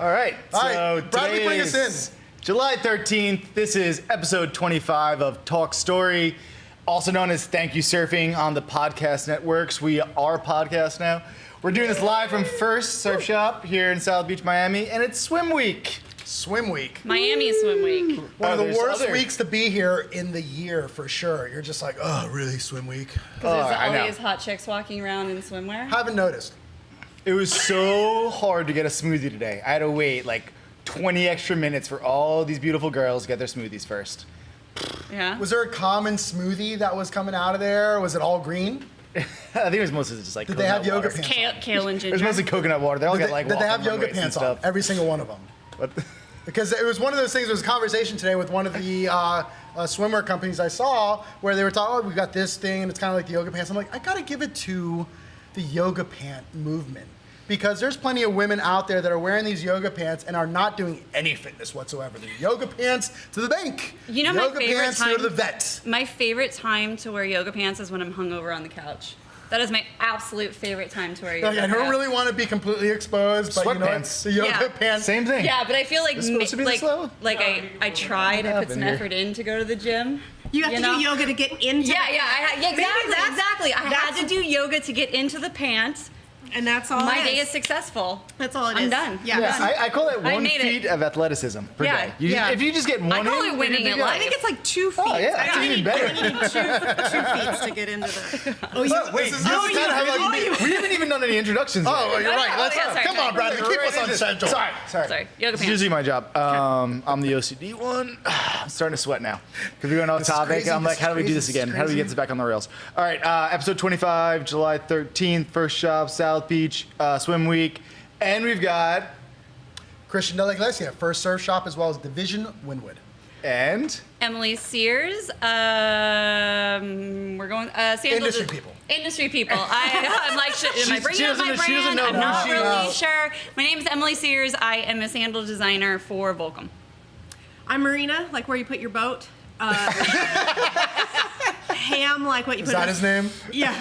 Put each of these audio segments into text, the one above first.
All right. So Bradley, bring us in. is July 13th. This is episode 25 of Talk Story, also known as Thank You Surfing on the podcast networks. We are podcast now. We're doing this live from First Surf Shop here in South Beach, Miami, and it's swim week. Swim week. Miami swim week. One of the worst weeks to be here in the year, for sure. You're just like, oh, really, swim week? Because there's all these hot chicks walking around in swimwear. Haven't noticed. It was so hard to get a smoothie today. I had to wait like 20 extra minutes for all these beautiful girls to get their smoothies first. Yeah. Was there a common smoothie that was coming out of there? Was it all green? I think it was mostly just like Did they have yoga water. pants Kale and It ginger. was mostly coconut water. They all get like Did they have walking yoga runways and pants on? stuff. Every single one of them. What? Because it was one of those things, there was a conversation today with one of the swimwear companies I saw where they were talking, oh, we got this thing and it's kind of like the yoga pants. I'm like, I gotta give it to the yoga pant movement. Because there's plenty of women out there that are wearing these yoga pants and are not doing any fitness whatsoever. They're yoga pants to the bank. You know, yoga my favorite pants time to the vet. My favorite time to wear yoga pants is when I'm hungover on the couch. That is my absolute favorite time to wear yoga Like, I pants. don't really want to be completely exposed, but you know, Sweatpants. the yoga Yeah. pants. Same thing. Yeah, but I feel like It's supposed to be this low? I tried. I put some here? effort in to go to the gym. You have to know? do yoga to get into Yeah, the yeah, exactly. I had that's- to do yoga to get into the pants. and that's all My it day is. is successful. That's all it I'm is. done. Yeah. Yeah, I call it I 1 made feet it. of athleticism per Yeah, day. yeah. If you just get one call in, it winning you're in good. life. I think it's like 2 feet. Oh, yeah, I that's think even you better. need 2 feet to get into the. Oh, you Wait, This is kind of how we haven't even done any introductions yet. Oh, you're right. Let's yeah, sorry, come sorry. on, Bradley. Keep us on schedule. Sorry. Sorry, yoga It's pants. usually my job. I'm the OCD one. I'm starting to sweat now because we're going off This is topic. crazy, I'm like, this how do we is do this crazy, again? this is How do we get crazy. this back on the rails? All right, episode 25, July 13th, First Shop, South Beach, swim week. And we've got, Christian de la Iglesia, First Surf Shop, as well as Division Wynwood. and Emily Sears. We're going. Industry people. Industry people. I'm like, am I bringing up my she doesn't brand? know I'm who not she really is. sure. My name is Emily Sears. I am a sandal designer for Volcom. I'm Marina, like where you put your boat. Ham, like what you Is put. that in his name? Yeah.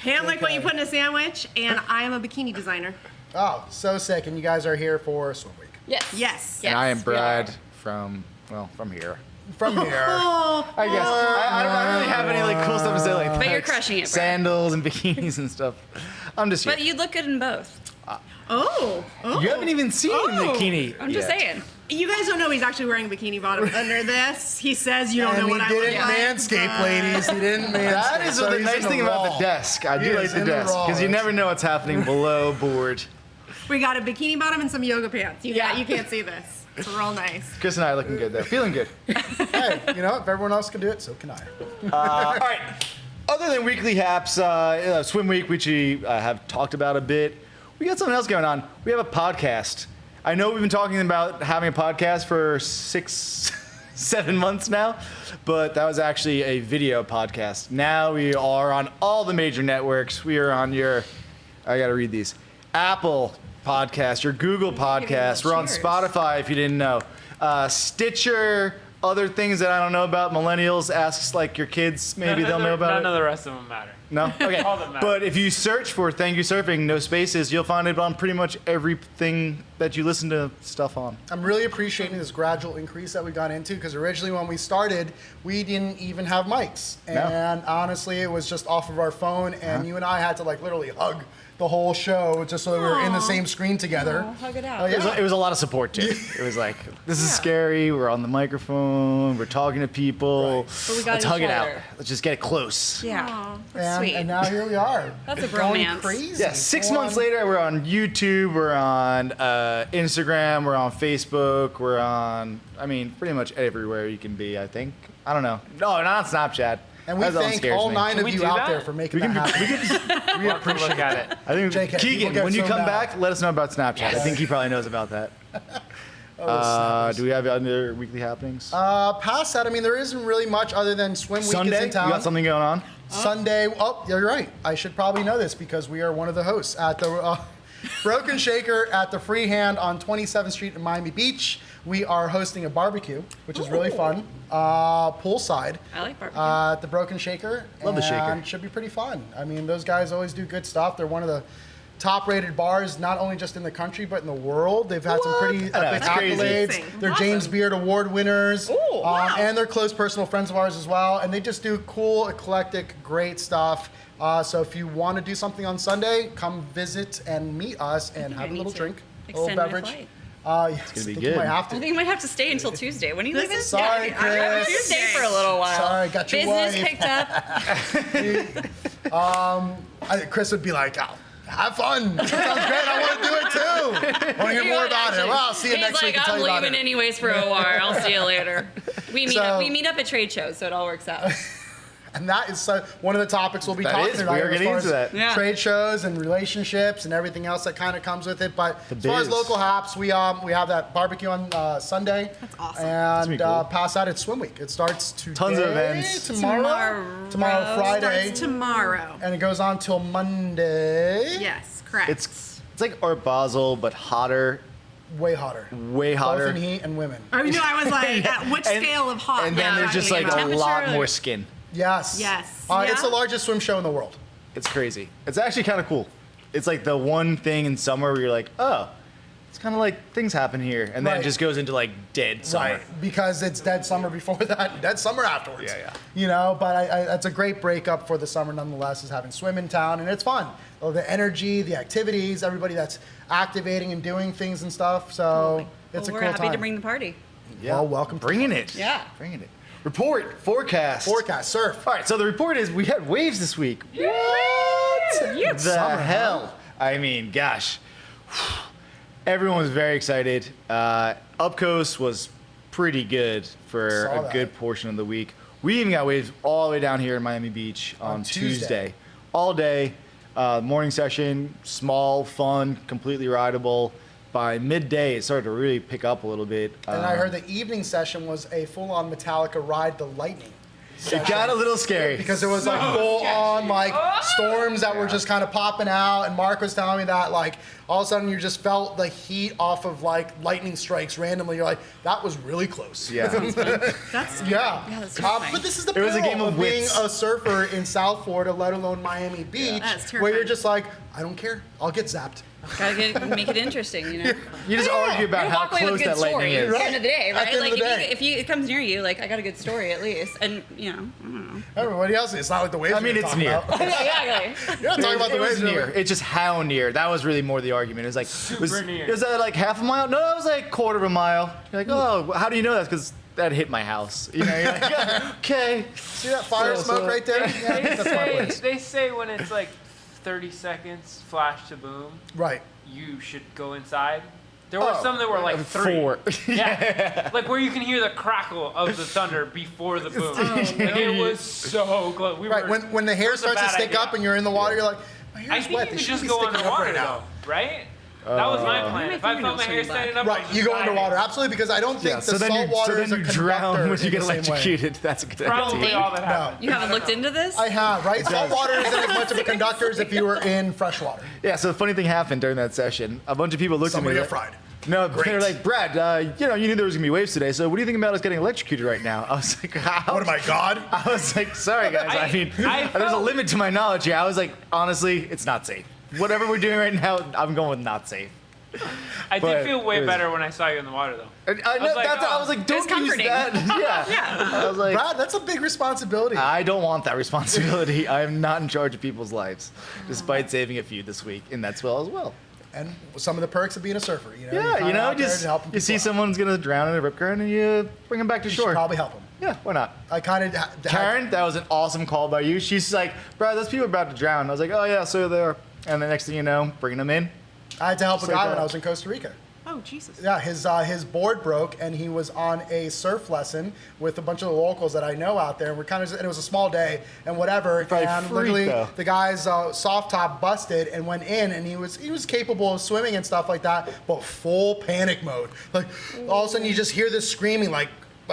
Ham, like what Okay. you put in a sandwich, and I am a bikini designer. Oh, so sick. And you guys are here for Swim Week. Yes. Yes. Yes, and I am we Brad are. from here. From here. Oh, I guess I don't really have any like cool stuff to say like But you're that. crushing it, Brad. Sandals and bikinis and stuff. I'm just here. But you look good in both. oh. You haven't even seen the bikini. I'm just yet. saying. You guys don't know he's actually wearing a bikini bottom under this. He says you don't And know he what I look didn't like. manscape, ladies. He didn't manscape. That is so the he's nice in the thing about raw. the desk. I He do is like the in the desk raw. because you never know what's happening below board. We got a bikini bottom and some yoga pants. Yeah. You can't see this. It's real nice. Chris and I are looking good though, feeling good. Hey, you know, if everyone else can do it, so can I. All right. Other than weekly haps, swim week, which we have talked about a bit, we got something else going on. We have a podcast. I know we've been talking about having a podcast for 6-7 months now, but that was actually a video podcast. Now we are on all the major networks. We are on your, I gotta read these, Apple podcast, your Google podcast. We're on Cheers. Spotify if you didn't know. Stitcher, other things that I don't know about. Millennials, asks like your kids, maybe they'll know about None it. of the rest of them matter. No? Okay. All that matter. But if you search for Thank You Surfing, no spaces, you'll find it on pretty much everything that you listen to stuff on. I'm really appreciating this gradual increase that we got into because originally when we started, we didn't even have mics. No. And honestly, it was just off of our phone, and you and I had to like literally hug the whole show just so that we were in the same screen together. Oh, hug it out. Oh, yeah. It was a lot of support too. It was like, this is scary, we're on the microphone, we're talking to people. But we got Let's each hug it out. other. Let's just get close. Yeah. And, Sweet. and now here we are. That's a Going bromance. crazy. Yeah, 6 months later, we're on YouTube, we're on Instagram, we're on Facebook, we're on, I mean, pretty much everywhere you can be, I think. I don't know. No, not on Snapchat. And we That one thank scares all me. 9 of we you do out that? there for making We that can- happen. We We'll appreciate look at it. I think JK, people Keegan, get when you so come mad. back, let us know about Snapchat. I think he probably knows about that. Do we have other weekly happenings? Past that, I mean, there isn't really much other than Swim Week is Sunday, in you town. got something going on? Sunday, oh, you're right. I should probably know this because we are one of the hosts at the Broken Shaker at the Freehand on 27th Street in Miami Beach. We are hosting a barbecue, which is really fun, poolside. I like barbecue. At the Broken Shaker. Love the Shaker. And should be pretty fun. I mean, those guys always do good stuff. They're one of the top-rated bars, not only just in the country but in the world. They've had some pretty I know, epic it's crazy. accolades. Amazing. They're Awesome. James Beard Award winners, wow. and they're close personal friends of ours as well. And they just do cool, eclectic, great stuff. So if you want to do something on Sunday, come visit and meet us and think have I a need little to drink, a extend little my beverage. flight. Yes, gonna be I think good. You might have I to. think you might have to stay until Tuesday. When are you leaving? Sorry, I'm going Chris. to stay for a little while. Sorry, got your Business wife. picked up. Chris would be like, oh, have fun. That sounds great. I want to do it too. Want to hear more about it? Well, I'll see you He's next like, week and tell I'm you about leaving it. anyways for OR. I'll see you later. We meet So- up. We meet up at trade shows, so it all works out. And that is one of the topics we'll be That talking is, about we are as getting far into as that. Yeah. trade shows and relationships and everything else that kind of comes with it. But The as far as biz. local haps, we have that barbecue on Sunday. That's awesome. And be cool. past that, it's Swim Week. It starts today, Tons of events. tomorrow, Tomorrow. Friday, Starts tomorrow. and it goes on till Monday. Yes, correct. It's like Art Basel, but hotter, Way hotter. way hotter. Both in heat and women. I mean, I was like, at which And- scale of hot? And then we're there's just talking like a about? lot Temperature- more skin. Yes. Yes. It's the Yeah? largest swim show in the world. It's crazy. It's actually kind of cool. It's like the one thing in summer where you're like, oh, it's kind of like things happen here, and then Right. it just goes into like dead summer. Right, because it's dead summer before that, dead summer afterwards. Yeah, yeah. You know, but it's a great breakup for the summer nonetheless, is having swim in town, and it's fun. The energy, the activities, everybody that's activating and doing things and stuff, so it's Well, a we're cool happy time. to bring the party. Yeah, Well, welcome to bringing the it. Yeah. bringing it. Report, forecast. Forecast, surf. All right, so the report is we had waves this week. What the Summer, hell? I mean, gosh, everyone was very excited. Up coast was pretty good for Saw a that. good portion of the week. We even got waves all the way down here in Miami Beach on Tuesday. Tuesday, all day. Morning session, small, fun, completely rideable. By midday, it started to really pick up a little bit. And I heard the evening session was a full-on Metallica Ride the Lightning. it got a little scary. Because it was like full-on like storms that were just kind of popping out, and Mark was telling me that like all of a sudden you just felt the heat off of like lightning strikes randomly. You're like, that was really close. Yeah. That's Yeah. that's terrifying. But this is the It was a peril game of being wits. a surfer in South Florida, let alone Miami Beach, That's where you're terrifying. just like, I don't care, I'll get zapped. Make it interesting, you know. You just argue about You how walk away with close a good that lightning story is. at the end of the day, At right? the end Like of the day. if it comes near you, like I got a good story at least, and you know, I don't know. Everybody else, it's not like the waves. I mean, you're it's talking near. about. Yeah, exactly. You're not talking about the It was waves. you're near. like- It's just how near. That was really more the argument. It was like, Super near. Was that like half a mile? No, it was like quarter of a mile. You're like, oh, how do you know that? Because that hit my house. You know, you're like, okay. See that fire So- smoke right there? Yeah, that's my place. They say when it's like 30 seconds flash to boom, Right. you should go inside. There were Oh, some that were like 3. 4. Yeah. Like where you can hear the crackle of the thunder before the boom. Like it was so close. We Right. were, When the hair it was a starts to bad stick idea. up and you're in the water, you're like, my I hair's think wet. you They could should just be go sticking up underwater right now. though, right? That was my plan. My If I felt my hair fingernails standing hurt up, Right, I'm you go diving. underwater, absolutely, because I don't think Yeah, the so then salt water is a you drown conductor when you in get the same way. electrocuted. That's a good Probably idea. all that happened. You haven't looked into this? I have, right? Salt water isn't as much of a conductor as if you were in fresh water. Yeah, so the funny thing happened during that session. A bunch of people looked Somebody at me. got fried. No, Great. they were like, Brad, you knew there was going to be waves today, so what do you think about us getting electrocuted right now? I was like, how? What am I, God? I was like, sorry, guys. I mean, I there's a felt- limit to my knowledge here. I was like, honestly, it's not safe. Whatever we're doing right now, I'm going with not safe. I But did feel way it was- better when I saw you in the water though. And I, know, was like, that's, I oh. was like, was don't use comforting. that. Yeah. I was like, Brad, that's a big responsibility. I don't want that responsibility. I am not in charge of people's lives, despite saving a few this week, and that's well as well. And some of the perks of being a surfer, you know? Yeah, kinda you know, out there just to help you see people out. someone's gonna drown in a rip current, and you bring them back to You should shore. probably help them. Yeah, why not? I kind of Karen, that was an awesome call by you. She's like, Brad, those people are about to drown. I was like, oh yeah, so they are. And the next thing you know, bringing them in. I had to help a Just like guy when that. I was in Costa Rica. Oh, Jesus. Yeah, his board broke, and he was on a surf lesson with a bunch of the locals that I know out there. And we're kind of, and it was a small day and whatever. Probably And freak, literally, though. the guy's soft top busted and went in, and he was capable of swimming and stuff like that, but full panic mode. Like all of a sudden, you just hear this screaming like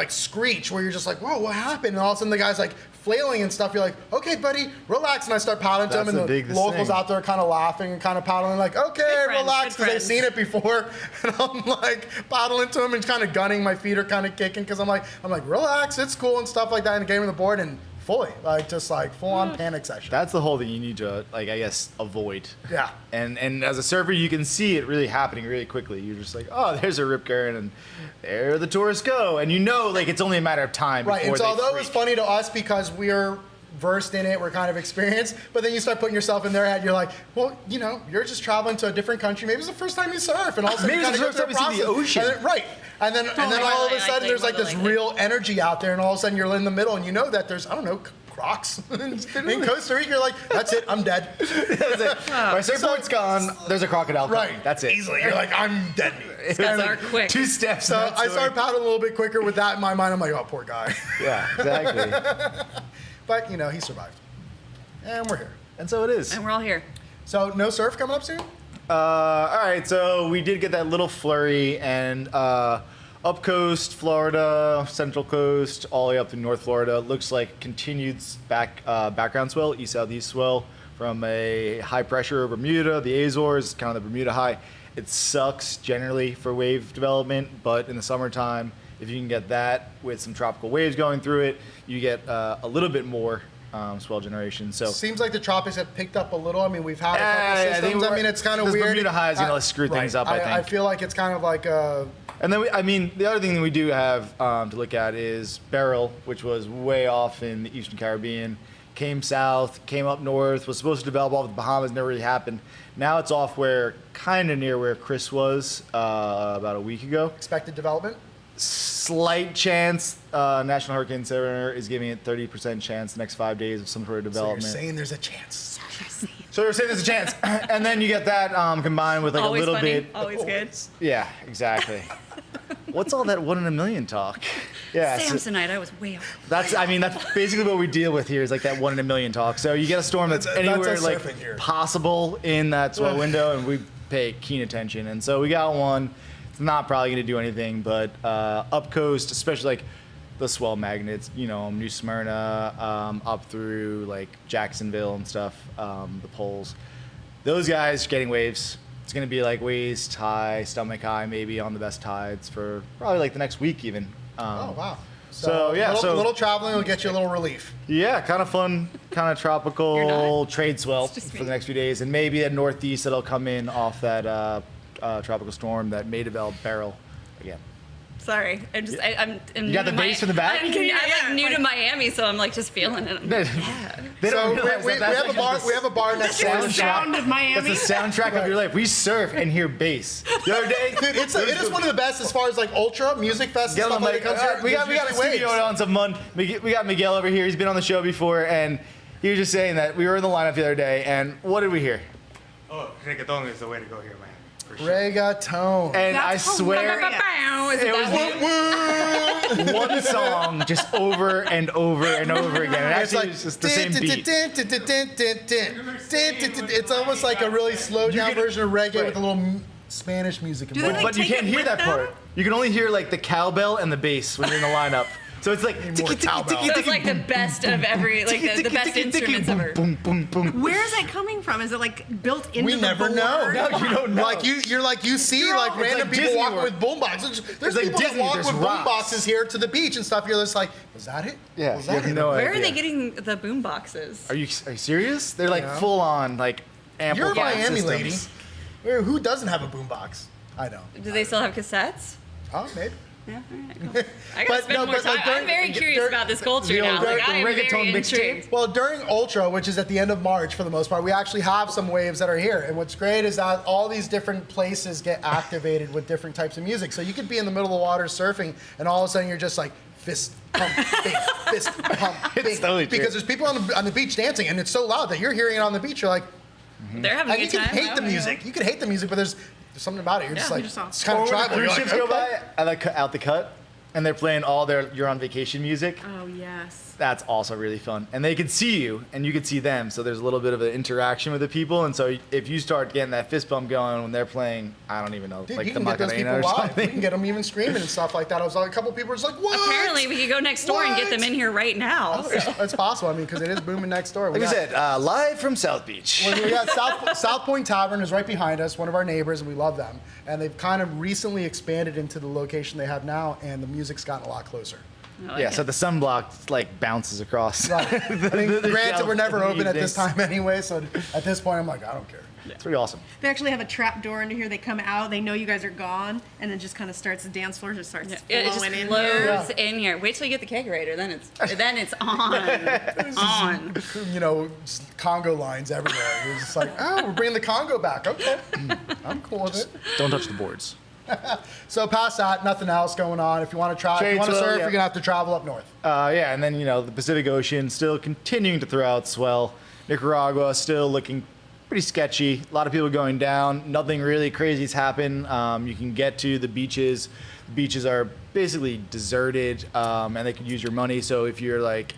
screech, where you're just like, whoa, what happened? And all of a sudden, the guy's like flailing and stuff. You're like, okay, buddy, relax. And I start paddling to him, That's and the the biggest locals thing. out there kind of laughing and kind of paddling, like, okay, Good friends, relax, good because they've friends. seen it before. And I'm like paddling to him and kind of gunning. My feet are kind of kicking because I'm like, relax, it's cool and stuff like that. And gave him the board and fully, like just like full on panic session. That's the whole thing you need to, like, I guess, avoid. Yeah. And as a surfer, you can see it really happening really quickly. You're just like, oh, there's a rip current, and there the tourists go, and you know, like, it's only a matter of time. Right. Before And so they although it freak. was funny to us because we're versed in it, we're kind of experienced, but then you start putting yourself in their head, you're like, well, you know, you're just traveling to a different country. Maybe it's the first time you surf, and all of a sudden Maybe you it's kind the of first time you see the ocean. Right. And then all of a sudden there's like this Likely. real energy out there, and all of a sudden you're in the middle, and you know that there's, I don't know, crocs in Costa Rica. You're like, that's it, I'm dead. That's it. My surfboard's gone. There's a crocodile coming. Right. That's it. Easily. You're like, I'm dead. It's That's like our quick. 2 steps. So in that I story. started paddling a little bit quicker with that in my mind. I'm like, oh, poor guy. Yeah, exactly. But, you know, he survived. And we're here. And so it is. And we're all here. So no surf coming up soon? All right, so we did get that little flurry, and up coast, Florida, central coast, all the way up to North Florida. Looks like continued background swell, east-southeast swell from a high pressure over Bermuda, the Azores, kind of the Bermuda high. It sucks generally for wave development, but in the summertime, if you can get that with some tropical waves going through it, you get a little bit more swell generation. So Seems like the tropics have picked up a little. I mean, we've had a couple I think systems. I mean, it's kind of this weird. Bermuda high is gonna screw things up, I think. I feel like it's kind of like And then, I mean, the other thing that we do have to look at is Beryl, which was way off in the Eastern Caribbean, came south, came up north, was supposed to develop off the Bahamas, never really happened. Now it's off kind of near where Chris was about a week ago. expected development. Slight chance, National Hurricane Center is giving it 30% chance the next 5 days of some sort of So development. you're saying there's a chance. So they're saying there's a chance. And then you get that combined with like Always a little funny. bit. Always good. Yeah, exactly. What's all that 1 in a million talk? Yeah, so Samsonite, I was way off. that's basically what we deal with here is like that 1 in a million talk. So you get a storm that's That's anywhere us like surfing here. possible in that swell window, and we pay keen attention. And so we got one. It's not probably going to do anything, but up coast, especially like the swell magnets, you know, New Smyrna, up through like Jacksonville and stuff, the poles. Those guys getting waves. It's going to be like waist high, stomach high, maybe on the best tides for probably like the next week even. Oh wow. So, yeah, little, so- little traveling will get you a little relief. Yeah, kind of fun, kind of You're tropical not. trade swell It's just for me. the next few days, and maybe a northeast that'll come in off that tropical storm that may develop Beryl again. Sorry, I'm You got the bass from the back? I'm like new to Miami, so I'm like just feeling it. I'm like, They So don't we, realize we, that we have a bar. We have a bar next door. soundtrack. Sound of Miami. That's the soundtrack of your life. We surf and hear bass. The other day, Dude, it is one of the best as far as like ultra music fest and Miguel, stuff I'm like like, that comes "All here. right, we got a There's usually studio waves. on some month. We got Miguel over here. He's been on the show before, and he was just saying that we were in the lineup the other day, and what did we hear? Oh, reggaeton is the way to go here, man. For sure. Reggaeton. And That's I swear, hilarious. Is it it was that one? one song just over and over and over again. And It's actually, like it's just the same beat. It's almost like a really slowed down can- version of reggae right. with a little Spanish music Do they, involved. like, But you take can't it hear with that them? part. You can only hear like the cowbell and the bass when you're in the lineup. So it's like more cowbell. So it's like the best of every, like the best instruments ever. Boom, boom, boom. Where is it coming from? Is it like built into We the never board? know. No, you don't know. Like you see You're like all- it's random like people Disney walking World. with boomboxes. There's like people Disney, that walk there's with rocks. boomboxes here to the beach and stuff. You're just like, was that it? Yeah, was you that have it? no Where idea. are they getting the boom boxes? Are you serious? They're like Yeah. full on like You're a amplified Miami systems. lady. Who doesn't have a boombox? I don't. Do they still have cassettes? Oh, maybe. Yeah, all right, cool. I gotta But spend no, more but, time. like, during- I'm very curious during- about this culture the now. old- Like, the I am very reggaeton mixtape? intrigued. Well, during Ultra, which is at the end of March for the most part, we actually have some waves that are here. And what's great is that all these different places get activated with different types of music. So you could be in the middle of the water surfing, and all of a sudden you're just like fist pump, bing, fist pump, bing. It's totally true. Because there's people on the beach dancing, and it's so loud that you're hearing it on the beach. You're like, They're having a and you good can time. hate the Oh, yeah. music. You can hate the music, but there's something about it. You're just Yeah, like, you're just it's kind Or of when the tribal. cruise You're ships like, go okay. by, I like out the cut, and they're playing all their you're on vacation music. Oh yes. That's also really fun. And they can see you, and you can see them. So there's a little bit of an interaction with the people. And so if you start getting that fist bump going when they're playing, I don't even know, Dude, like you the can get those Macarena people or live. something. We can get them even screaming and stuff like that. I was like, a couple people were just like, what? Apparently, we could go next door and get them in here right now. Oh, it's possible. I mean, because it is booming next door. Like I said, live from South Beach. We got South Point Tavern is right behind us, one of our neighbors, and we love them. And they've kind of recently expanded into the location they have now, and the music's gotten a lot closer. Yeah, so the sunblock like bounces across. Right. I mean, the granted, shelf we're never in the open at this evenings. time anyway, so at this point, I'm like, I don't care. It's pretty awesome. They actually have a trap door into here. They come out, they know you guys are gone, and then just kind of starts the dance floor just starts It just flowing in flows here. in here. Wait till you get the kegerator, then it's on. You know, just Congo lines everywhere. You're just like, oh, we're bringing the Congo back. Okay, I'm cool with it. Don't touch the boards. So past that, nothing else going on. If you want to try, if you Trades want to will, surf, yeah. you're gonna have to travel up north. Yeah, and then the Pacific Ocean still continuing to throw out swell. Nicaragua still looking pretty sketchy. A lot of people going down. Nothing really crazy's happened. You can get to the beaches. The beaches are basically deserted, and they could use your money. So if you're like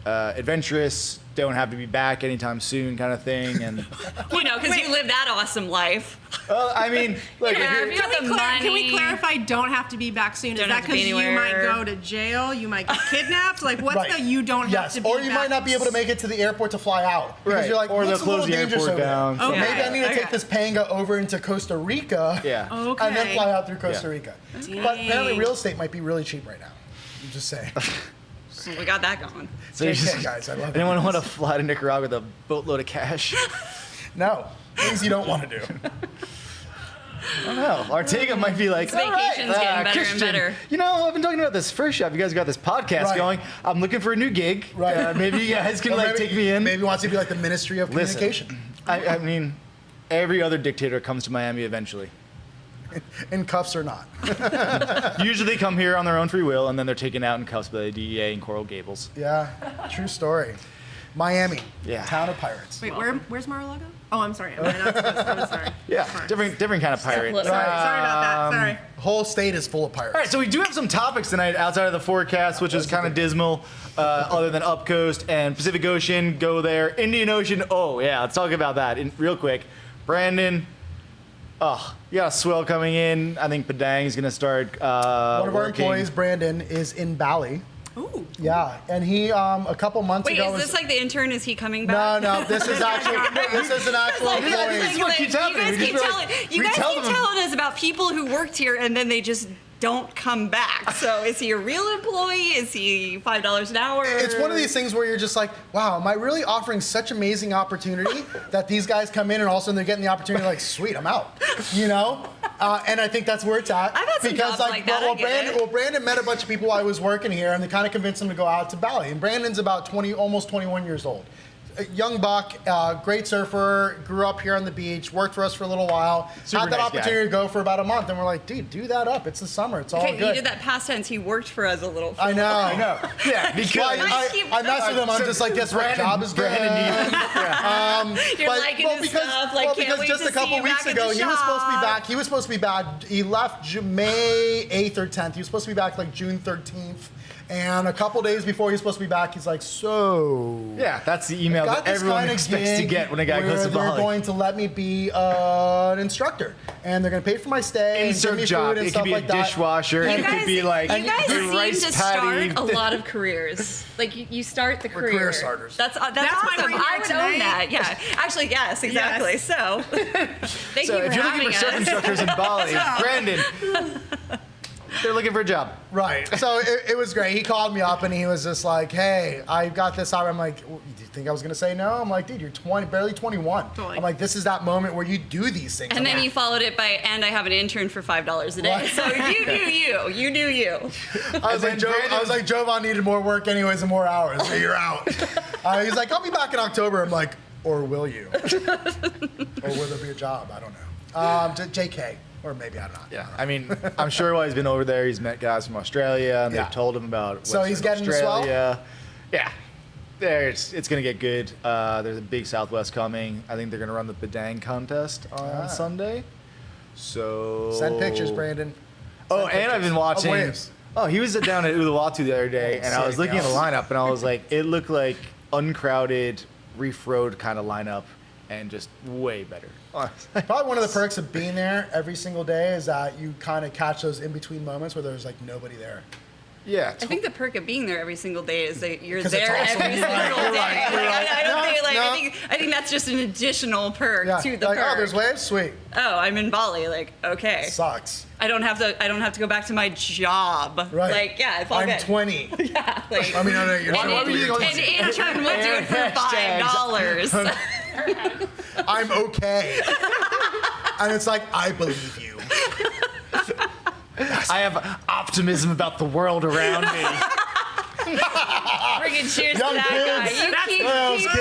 adventurous, don't have to be back anytime soon, kind of thing. And Because you live that awesome life. well, I mean, look, Yeah, if if you're, you got the money. Can we clarify? Don't have to be back soon. Don't Is that have to be because you might anywhere. go to jail? You might get kidnapped? Like, what's Right. the you don't have Yes, to be or you back? might not be able to make it to the airport to fly out because Right. you're like, Or they'll "What's a close little the dangerous airport over there?" down. So Okay. maybe I need to Okay. take this panga over into Costa Rica. yeah. Okay. And then fly out through Costa Yeah. Rica. But apparently, real estate might be really cheap right now. I'm just saying. We got that going. So you JK, guys, I love it. anyone want to fly to Nicaragua with a boatload of cash? No, things you don't want to do. I don't know. Ortega might be like, This vacation's "All right, getting better and Christian, better." I've been talking about this first shop. You guys got this podcast Right. going. I'm looking for a new gig. Right. Maybe you guys can Or like maybe- take me in. Maybe wants to be like the Ministry of Listen. Communication. I mean, every other dictator comes to Miami eventually. In cuffs or not. Usually they come here on their own free will, and then they're taken out in cuffs by the DEA in Coral Gables. Yeah, true story. Miami, Yeah. town of pirates. Wait, where's Mar-a-Lago? Oh, I'm sorry. I'm sorry. Yeah, Sorry. different kind of pirate. Sorry. Sorry about that. Sorry. Whole state is full of pirates. All right, so we do have some topics tonight outside of the forecast, which is kind of dismal, other than up coast and Pacific Ocean. Go there. Indian Ocean. Oh, yeah, let's talk about that real quick. Brandon, you got a swell coming in. I think Padang's going to start One of our working. employees, Brandon, is in Bali. Ooh. Yeah, and he a couple months Wait, ago is was. this like the intern? Is he coming no, back? no, this is actually this is an actual Like, employee. This is what keeps happening. You We guys keep just telling, like- you we guys tell keep them- telling us about people who worked here and then they just don't come back. So is he a real employee? Is he $5 an hour? It's one of these things where you're just like, wow, am I really offering such amazing opportunity that these guys come in and all of a sudden they're getting the opportunity like, sweet, I'm out, And I think that's where it's at. I've had some jobs like that, I get it. Brandon met a bunch of people while I was working here, and they kind of convinced him to go out to Bali. And Brandon's about 20, almost 21 years old. A young buck, great surfer, grew up here on the beach, worked for us for a little while, Super had that nice guy. opportunity to go for about a month, and we're like, dude, do that up. It's the summer. It's all Okay, good. you did that past tense. He worked for us a little. I know. I know. Yeah, because Well, Nice. I mess with him. I'm just like, guess what? Job is good. You're liking his stuff. Like, can't because wait just to a couple see you weeks back at ago, the he was supposed to be shop. back. He was supposed to be back. He left May 8th or 10th. He was supposed to be back like June 13th. And a couple days before he was supposed to be back, he's like, so. yeah, that's the email got that this everyone kinda expects to gig get when a guy goes where to they're Bali. going to let me be an instructor, and they're going to pay for my stay, and give Insert me job. food and It stuff could be a like that. dishwasher. And It could be like you guys the seem rice to patty. start a lot of careers. Like you start the We're career. career starters. That's my awesome. brain I here would tonight. own that. Yeah, actually, yes, exactly. Yes. So, thank So you if for you're having looking for surf us. instructors in Bali, Brandon, they're looking for a job. Right. So it was great. He called me up and he was just like, hey, I got this out. I'm like, well, do you think I was going to say no? I'm like, dude, you're 20, barely 21. Totally. I'm like, this is that moment where you do these things. And I'm then like, you followed it by, and I have an intern for $5 a day. Right. So you do you. You do you. I was like, Jovan needed more work anyways and more hours, so you're out. He's like, I'll be back in October. I'm like, or will you? Or will there be a job? I don't know. JK. Or maybe I'm not. Yeah, I mean, I'm sure while he's been over there, he's met guys from Australia, and Yeah. they've told him about. So he's getting the swell? Australia. Yeah, it's gonna get good. There's a big Southwest coming. I think they're gonna run the Padang contest on Sunday. So Send pictures, Brandon. Oh, Send and I've been pictures. watching. Of waves. Oh, he was down at Uluwatu the other day, and I was sick, looking at the yeah. lineup, and I was like, it looked like uncrowded, reef road kind of lineup, and just way better. Probably one of the perks of being there every single day is that you kind of catch those in-between moments where there's like nobody there. Yeah. I think the perk of being there every single day is that you're 'Cause it's there awesome. every You're single right, day. you're right, you're right. I don't think like No. I think that's just an additional perk Yeah. to the Like, perk. oh, there's waves? Sweet. Oh, I'm in Bali. Like, okay. Sucks. I don't have to go back to my job. Right. Like, yeah, it's all I'm good. 20. Yeah. Like, I mean, I know you're Why would you think all and these- Antron would do it for $5. I'm okay. And it's like, I believe you. I have optimism about the world around me. Friggin' cheers Young to that kids. guy. You keep Those kids.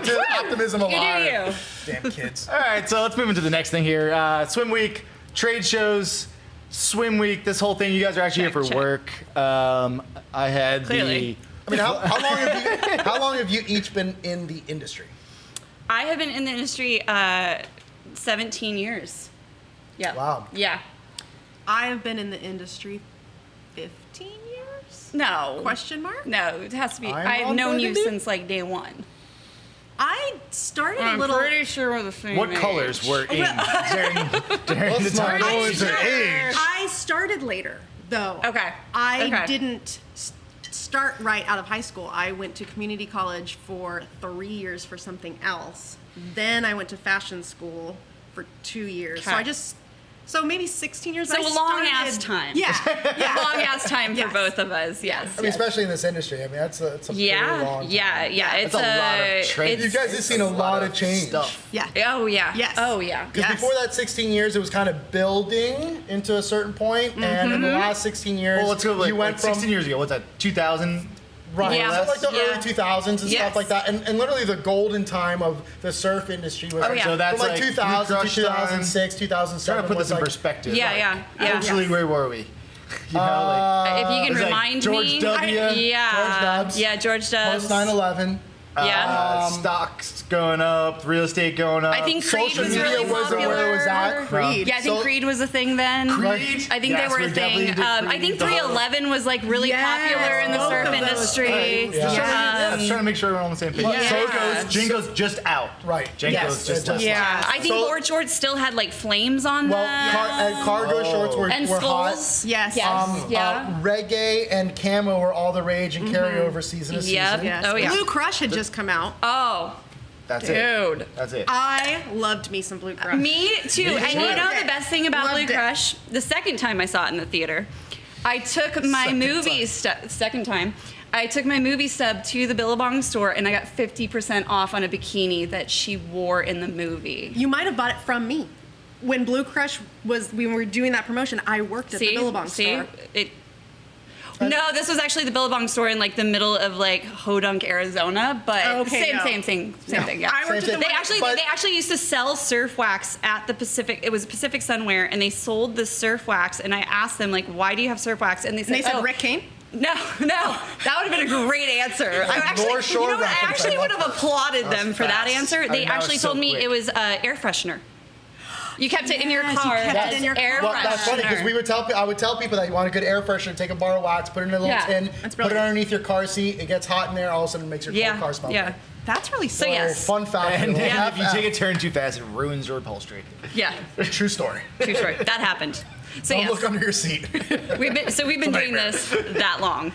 Keep that optimism you alive. do you. Damn kids. All right, so let's move into the next thing here. Swim week, trade shows, swim week. This whole thing. You guys are actually Check, here for check. work. I had Clearly. I mean, how long have you each been in the industry? I have been in the industry 17 years. Yeah. Wow. Yeah. I have been in the industry 15 years? No. Question mark? No, it has to be. I'm I've on known you Burgundy? since like day one. I started I'm a little. pretty sure we're the same. what age. colors were in during the time? go into age. I started later, though. Okay. I Okay. didn't start right out of high school. I went to community college for 3 years for something else. Then I went to fashion school for 2 years. So Okay. I just. So maybe 16 years. So I a long started- ass time. Yeah. Yeah. Long ass time for Yes. both of us. Yes. I mean, especially in this industry. I mean, it's a pretty Yeah. long time. Yeah. Yeah. It's That's a lot of trade. You guys have seen a lot of change. stuff. Yeah. Oh yeah. Yes. Oh yeah. Because Yes. before that 16 years, it was kind of building into a certain point, and in the last 16 years, Well, let's go you went from 16 years ago. What's that? 2000. right, Yeah. so like the Yeah. early 2000s and Yes. stuff like that, and literally the golden time of the surf industry was Oh, yeah. So that's from like like 2000 Blue to Crush 2006, Trying 2007. to put was this in like, perspective. Yeah. like, Yeah. Yeah. Actually, where were we? You know, If you can it was like remind George me. W. Yeah. George Dubs. Yeah. George Dubs. Post 9/11. Yeah. stocks going up, real estate going up. I think Creed social was media really wasn't popular. where it was at. Creed. Yeah, I think So- Creed was a thing then. Creed? I think Yes, they were we a definitely thing. did I Creed, think the whole- 311 was like really Yes, popular in the both surf of those. industry. Yeah. Just trying to make sure we're on the same page. Yeah. Jingo's just out. Right. Jingo's Yes, just it out. Yeah, I think So- board shorts still had like flames on Well, them. cargo shorts were, and were hot. skulls. Yes. Yes. yeah. Reggae and camo were all the rage and carry over season to Yep. season. Yes. Oh, yeah. Blue Crush had just come out. Oh, That's it. dude. That's it. I loved me some Blue Crush. Me too. And you know Loved the it. best thing about Loved Blue it. Crush? The second time I saw it in the theater, I took my Second movie second time. I took my movie stub to the Billabong store and I got 50% off on a bikini that she wore in the movie. You might have bought it from me. When Blue Crush was, we were doing that promotion, I worked at the Billabong store. It. No, this was actually the Billabong store in like the middle of like Hodunk, Arizona, but Okay, no. same thing. Yeah. I worked Same at the thing. They actually used to sell surf wax at the Pacific. It was Pacific Sunwear, and they sold the surf wax. And I asked them like, "Why do you have surf wax?" And they said, And they said "Oh, Rick Kane. No, that would have been a great answer. I actually, North Shore you know what? I reference, actually I would love have that. applauded That was them for that fast. answer. I They mean, that actually was so told me quick. it was air freshener. You kept it in your Yes, you car. kept it as in your air car. Well, that's funny because freshener. I would tell people that you want a good air freshener, take a bar of wax, put it in a little Yeah. tin, That's put it brilliant. underneath your car seat. It gets hot in there. All of a sudden, it makes your whole Yeah, car smell yeah. good. That's really So sweet. yes. Fun fact. And then Yeah. if you take a turn too fast, it ruins your upholstery. Yeah, True story. true story. That happened. So Don't yes, look under your seat. we've been doing this that long.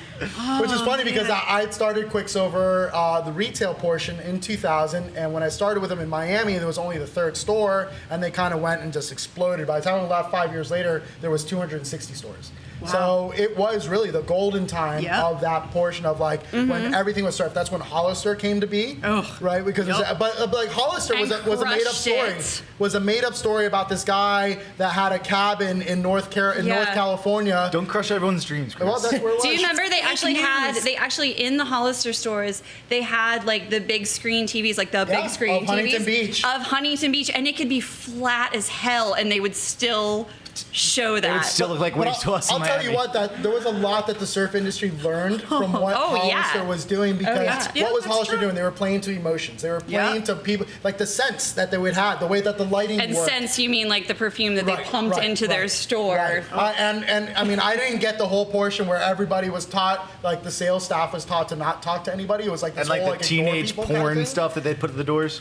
Which is funny because man. I started Quicksilver, the retail portion, in 2000, and when I started with them in Miami, there was only the third store, and they kind of went and just exploded. By the time we left 5 years later, there was 260 stores. So it was really the golden time Yep. of that portion of like when everything was surfed. That's when Hollister came to be, right? Because it was, but like Hollister was And a made up crushed story. it. Was a made up story about this guy that had a cabin in North Yeah. California. Don't crush everyone's dreams, Chris. Well, that's where it was. Do you remember they actually news. in the Hollister stores, they had like the big screen TVs, like the Yeah, big screen of Huntington TVs Beach. of Huntington Beach, and it could be flat as hell, and they would still show that. It would still look like But waves to us in I'll tell Miami. you what, that there was a lot that the surf industry learned from what Oh, yeah. Hollister was doing because yeah. Yeah, what was that's Hollister true. doing? They were playing to emotions. They were playing Yeah. to people, like the scents that they would have, the way that the lighting and worked. sense, you mean like the perfume that Right, they pumped right, into their right, store. right. And I mean, I didn't get the whole portion where everybody was taught, like the sales staff was taught to not talk to anybody. It was like this And like whole the ignore teenage people kind of porn thing. stuff that they put at the doors.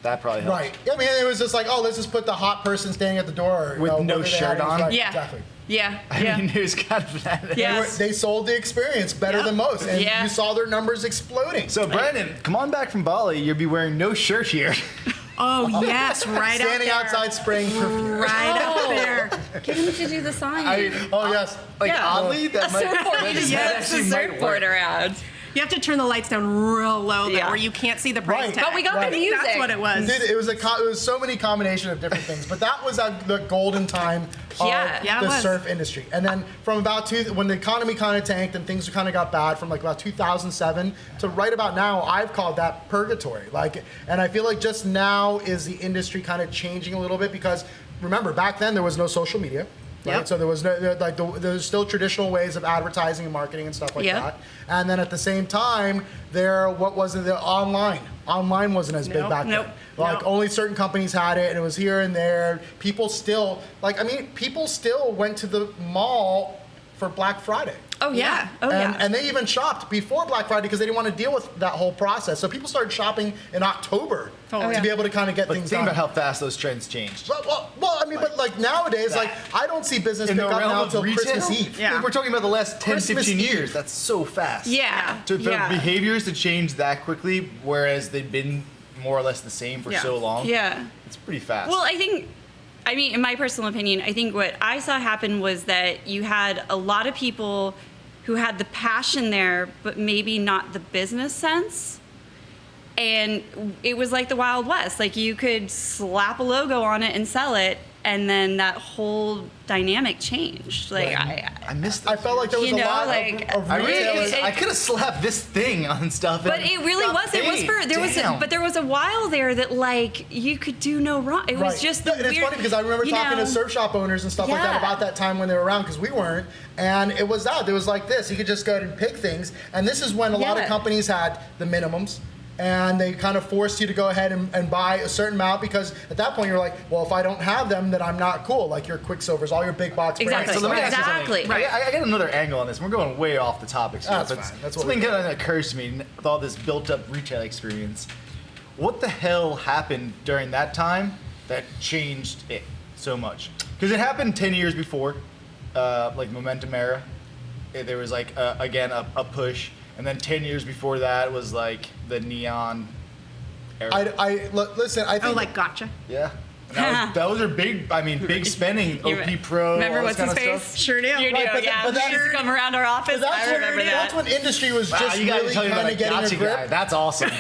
That probably helps. Right. I mean, it was just like, oh, let's just put the hot person standing at the door. With no whether they shirt had it, on? right, Yeah. Exactly. Yeah. I mean, it was kind of that. Yes. They sold the experience better than most, and Yeah. you saw their numbers exploding. So, Brandon, come on back from Bali. You'll be wearing no shirt here. Oh yes, right out Standing there. outside spraying perfume. Right up there. Get him to do the sign. I mean, Oh yes. like Yeah. oddly, that a might, surfboard. that Yes, actually a might surfboard work. around. You have to turn the lights down real low, though, Yeah. where you can't see the price Right. tag. But we got Right. the music. That's what it was. Dude, it was it was so many combination of different things, but that was the golden time of Yeah. Yeah, it the was. surf industry. And then from about when the economy kind of tanked and things kind of got bad, from like about 2007 to right about now, I've called that purgatory. Like, and I feel like just now is the industry kind of changing a little bit because remember back then there was no social media. Right? Yep. So there was there's still traditional ways of advertising and marketing and stuff like Yeah. that. And then at the same time, online wasn't as big Nope. back Nope. then. Like Nope. only certain companies had it, and it was here and there. People still people still went to the mall for Black Friday. Oh yeah. Oh and, yeah. and they even shopped before Black Friday because they didn't want to deal with that whole process. So people started shopping in October Totally. to be able to kind of get But things think done. about how fast those trends changed. Well, I mean, but like nowadays, like I don't see business In pick the up realm now of until retail, Christmas Eve. Yeah. we're talking about the last 10, Christmas 15 Eve. years. That's so fast. Yeah. For yeah. behaviors to change that quickly, whereas they've been more or less the same for Yeah. so long. Yeah. It's pretty fast. Well, I mean, in my personal opinion, I think what I saw happen was that you had a lot of people who had the passion there, but maybe not the business sense. And it was like the Wild West. Like you could slap a logo on it and sell it, and then that whole dynamic changed. Like I missed. I felt like there was You a know, lot like, of I really, retailers. it- I could have slapped this thing on stuff. But and it really got was. It was paid. for there was a while there that like you could do no wrong. It was Right. just the And weird. it's funny because I remember you talking know, to surf shop owners and stuff like that Yeah. about that time when they were around because we weren't. And it was that. There was like this. You could just go ahead and pick things. And this is when a lot of Yeah. companies had the minimums. And they kind of forced you to go ahead and buy a certain amount because at that point you're like, well, if I don't have them, then I'm not cool. Like your Quicksilvers, all your big box brands. Exactly. So let me ask you Exactly. something. I got another angle on this. We're going way off the topic. That's but fine. That's what something we do. kind of occurs to me with all this built-up retail experience. What the hell happened during that time that changed it so much? Because it happened 10 years before, like Momentum era. There was like again a push, and then 10 years before that was like the neon era. Listen, I think Oh, like gotcha. Yeah. Those are big. I mean, big spending. You OP Pro. Remember all what's this his kind of face? stuff. Sure do. You do, Right, but yeah. that- but He used to come around our office. I remember that. That's when industry was Wow, just you guys really tell me about kind a of getting gotcha a grip. guy. That's awesome.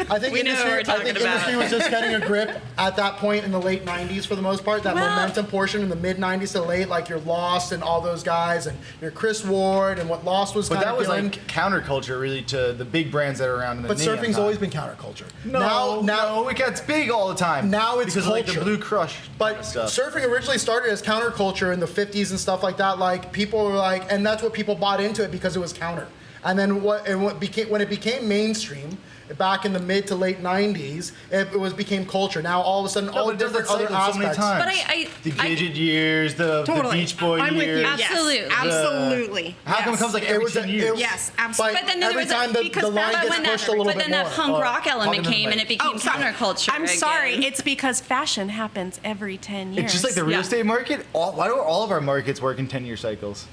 I think We know what we're talking about. industry was just getting a grip at that point in the late 90s for the most part. That Well- momentum portion in the mid 90s to late, like your Lost and all those guys, and your Chris Ward and what Lost was But kind that of was doing. like counterculture, really, to the big brands that are around in the But neon surfing's time. always been counterculture. No, it gets big all the time. Now it's because of, like the culture. Blue Crush But kind of stuff. surfing originally started as counterculture in the 50s and stuff like that. Like people were like, and that's what people bought into it because it was counter. And then when it became mainstream back in the mid to late 90s, it became culture. Now all of a sudden, all but it does different that other cycle so many aspects. times. But the Gidget years, the Totally. Beach Boy I'm with years. you. Absolutely. Yes, absolutely. How come it Yes. comes like every 10 years? Yes, absolutely. But then there every was a- time the because line but gets when that- pushed a little but bit then more. that punk rock element talking to came them and it became sorry. counterculture. I'm sorry. again. It's because fashion happens every 10 years. It's just like the real Yeah. estate market. Why do all of our markets work in 10-year cycles?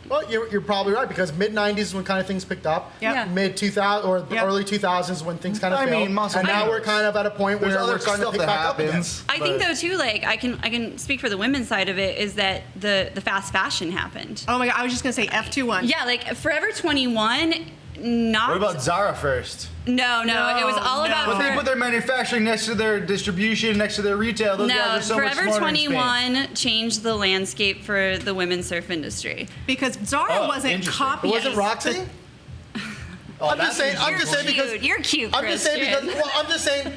Well, you're probably right because mid 90s is when kind of things picked up. Yep. Yeah. Mid 2000 or Yep. early 2000s when things kind of I failed. mean, muscle and now memories. we're kind of at a point There's where other we're starting to stuff pick that back up again. happens. I think though too, like I can speak for the women's side of it is that the fast fashion happened. Oh my god, I was just gonna say F21. Yeah, like Forever 21. Not. What about Zara first? No, it was all No. about. But they put their manufacturing next to their distribution, next to their retail. Those guys No, are so much Forever smarter in Spain. 21 changed the landscape for the women's surf industry. Because Zara Oh, wasn't interesting. copying. Was it Roxy? Oh, I'm just saying. I'm You're just saying because cute. You're cute, I'm just saying because. Christian. Well, I'm just saying.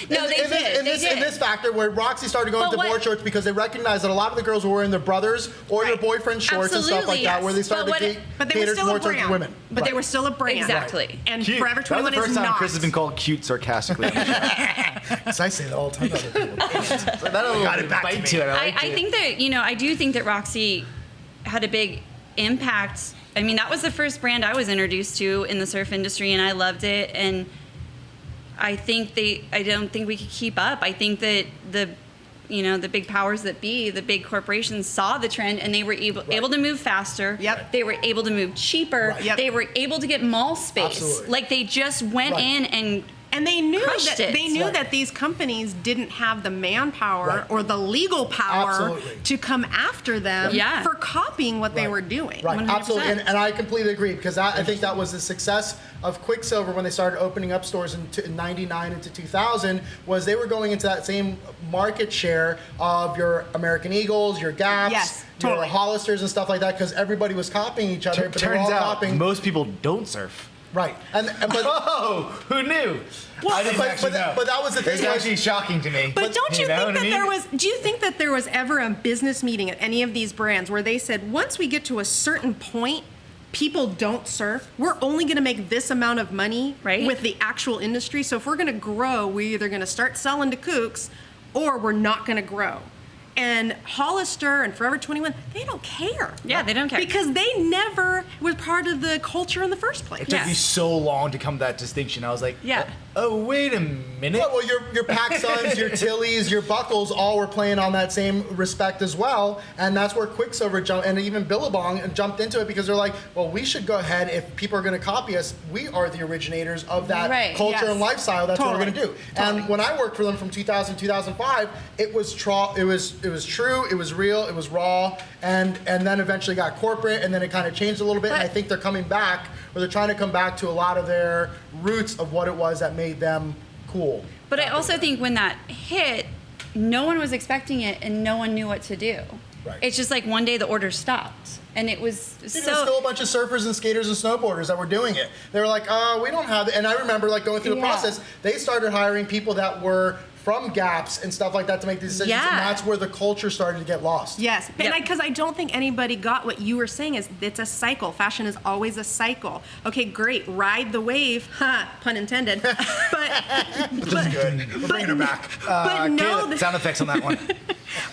No, they did. They In did. this factor, where Roxy started going But to board what- shorts because they recognized that a lot of the girls were wearing their brothers or their Right. boyfriend shorts and stuff like Absolutely, that, where they yes. started But what to it- But they were cater still more a towards brand. women. But they were still a brand. Exactly. And Cute. Forever That was 21 the first is time not. Chris has been called cute sarcastically. Because I say that all the time. to other people. So that got it bite to it. I think that I do think that Roxy had a big impact. I mean, that was the first brand I was introduced to in the surf industry, and I loved it. And I don't think we could keep up. I think that the big powers that be, the big corporations saw the trend, and they were able to move faster. Yep. They were able to move cheaper. Right. Yep. They were able to get mall space. Absolutely. Like they just went Right. in and And they knew crushed that it. they knew Right. that these companies didn't have the manpower Right. or the legal power Absolutely. to come after them Yeah. for copying what they Right. were doing. Right, 100%. absolutely, and I completely agree because I think that was the success of Quicksilver when they started opening up stores in '99 into 2000. Was they were going into that same market share of your American Eagles, your Gaps, Yes, your totally. Hollisters and stuff like that because everybody was copying each other, but they were all Turns out copying. most people don't surf. Right, and but. Oh, who knew? I didn't actually know. But that was the thing. It's like- actually shocking to me. But don't you know think what that I mean? there was? Do you think that there was ever a business meeting at any of these brands where they said, once we get to a certain point, people don't surf. We're only going to make this amount of money Right. with the actual industry. So if we're going to grow, we're either going to start selling to kooks, or we're not going to grow. And Hollister and Forever 21, they don't care. Yeah, they don't care. Because they never was part of the culture in the first place. It took Yeah. me so long to come to that distinction. I was like, Yeah. oh, wait a minute. Yeah, well, your PacSuns, your Tillys, your Buckles, all were playing on that same respect as well, and that's where Quicksilver jumped, and even Billabong jumped into it because they're like, well, we should go ahead if people are going to copy us. We are the originators of that Right, culture yes. and lifestyle. That's what we're going to do. Totally. And when I worked for them from 2000 2005, it was true, it was real, it was raw, and then eventually got corporate, and then it kind of changed a little bit. And I But- think they're coming back, or they're trying to come back to a lot of their roots of what it was that made them cool. But I also think when that hit, no one was expecting it and no one knew what to do. Right. It's just like one day the order stopped. And it was There's so. still a bunch of surfers and skaters and snowboarders that were doing it. They were like, we don't have it. And I remember like going through the Yeah. process, they started hiring people that were from Gaps and stuff like that to make these decisions. Yeah. And that's where the culture started to get lost. Yes, Yep. because I don't think anybody got what you were saying is it's a cycle. Fashion is always a cycle. Okay, great, ride the wave, pun intended. But Good. We're bringing her back. but know Caleb, that, sound effects on that one.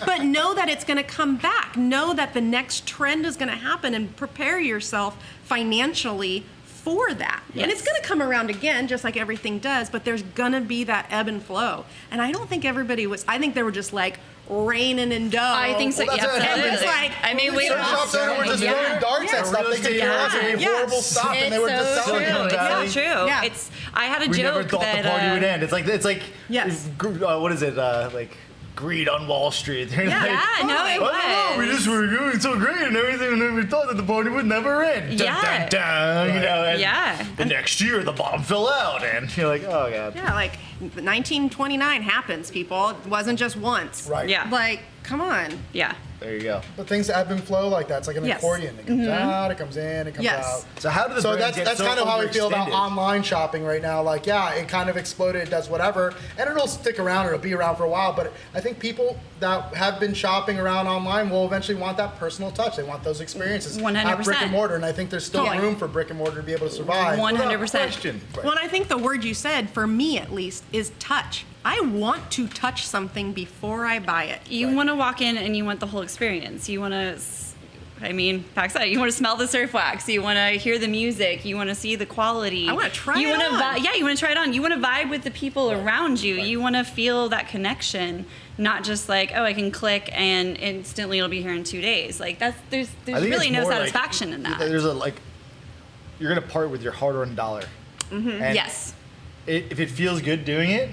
but know that it's going to come back. Know that the next trend is going to happen, and prepare yourself financially for that. And it's Yes. going to come around again, just like everything does. But there's going to be that ebb and flow. And I don't think everybody was. I think they were just like raining in dough. I think so. Well, that's Yeah, what happens. absolutely. It's like, I mean, we Surf shops owner were just Yeah. throwing darts Yeah. at stuff. They could care less. It'd be Yeah. horrible stuff, and they were just so selling true. it. It's Valley. so true. Yeah. It's. I had a We joke never thought that the party would end. It's like Yes. what is it? Like greed on Wall Street. They're Yeah. like, Yeah, no, it I don't know, we was. just were doing so great and everything, and we thought that the party would never end. Dun, Yeah. dun, dun, you know, and Yeah. the next year the bottom fell out, and you're like, oh god. Yeah, like 1929 happens, people. It wasn't just once. Right. Yeah. Like, come on. Yeah. There you go. But things ebb and flow like that. It's like an Yes. accordion. It comes out, it comes in, it comes Yes. out. So how did the So brands that's get so kind of how I feel about overextended? online shopping right now. Like, yeah, it kind of exploded, it does whatever, and it'll stick around, it'll be around for a while. But I think people that have been shopping around online will eventually want that personal touch. They want those experiences 100%. at brick and mortar, and I think there's still Totally. room for brick and mortar to be able to survive. 100%. Question. Well, and I think the word you said, for me at least, is touch. I want to touch something before I buy it. You want to walk in and you want the whole experience. You want to, Pac said, you want to smell the surf wax. You want to hear the music. You want to see the quality. I wanna try you it wanna on. Yeah, you want to try it on. You want to vibe with the people around you. You want to feel that connection, not just like, oh, I can click and instantly it'll be here in 2 days. Like there's I think really it's no more like- satisfaction in that. There's you're gonna part with your hard-earned dollar. And Yes. if it feels good doing it,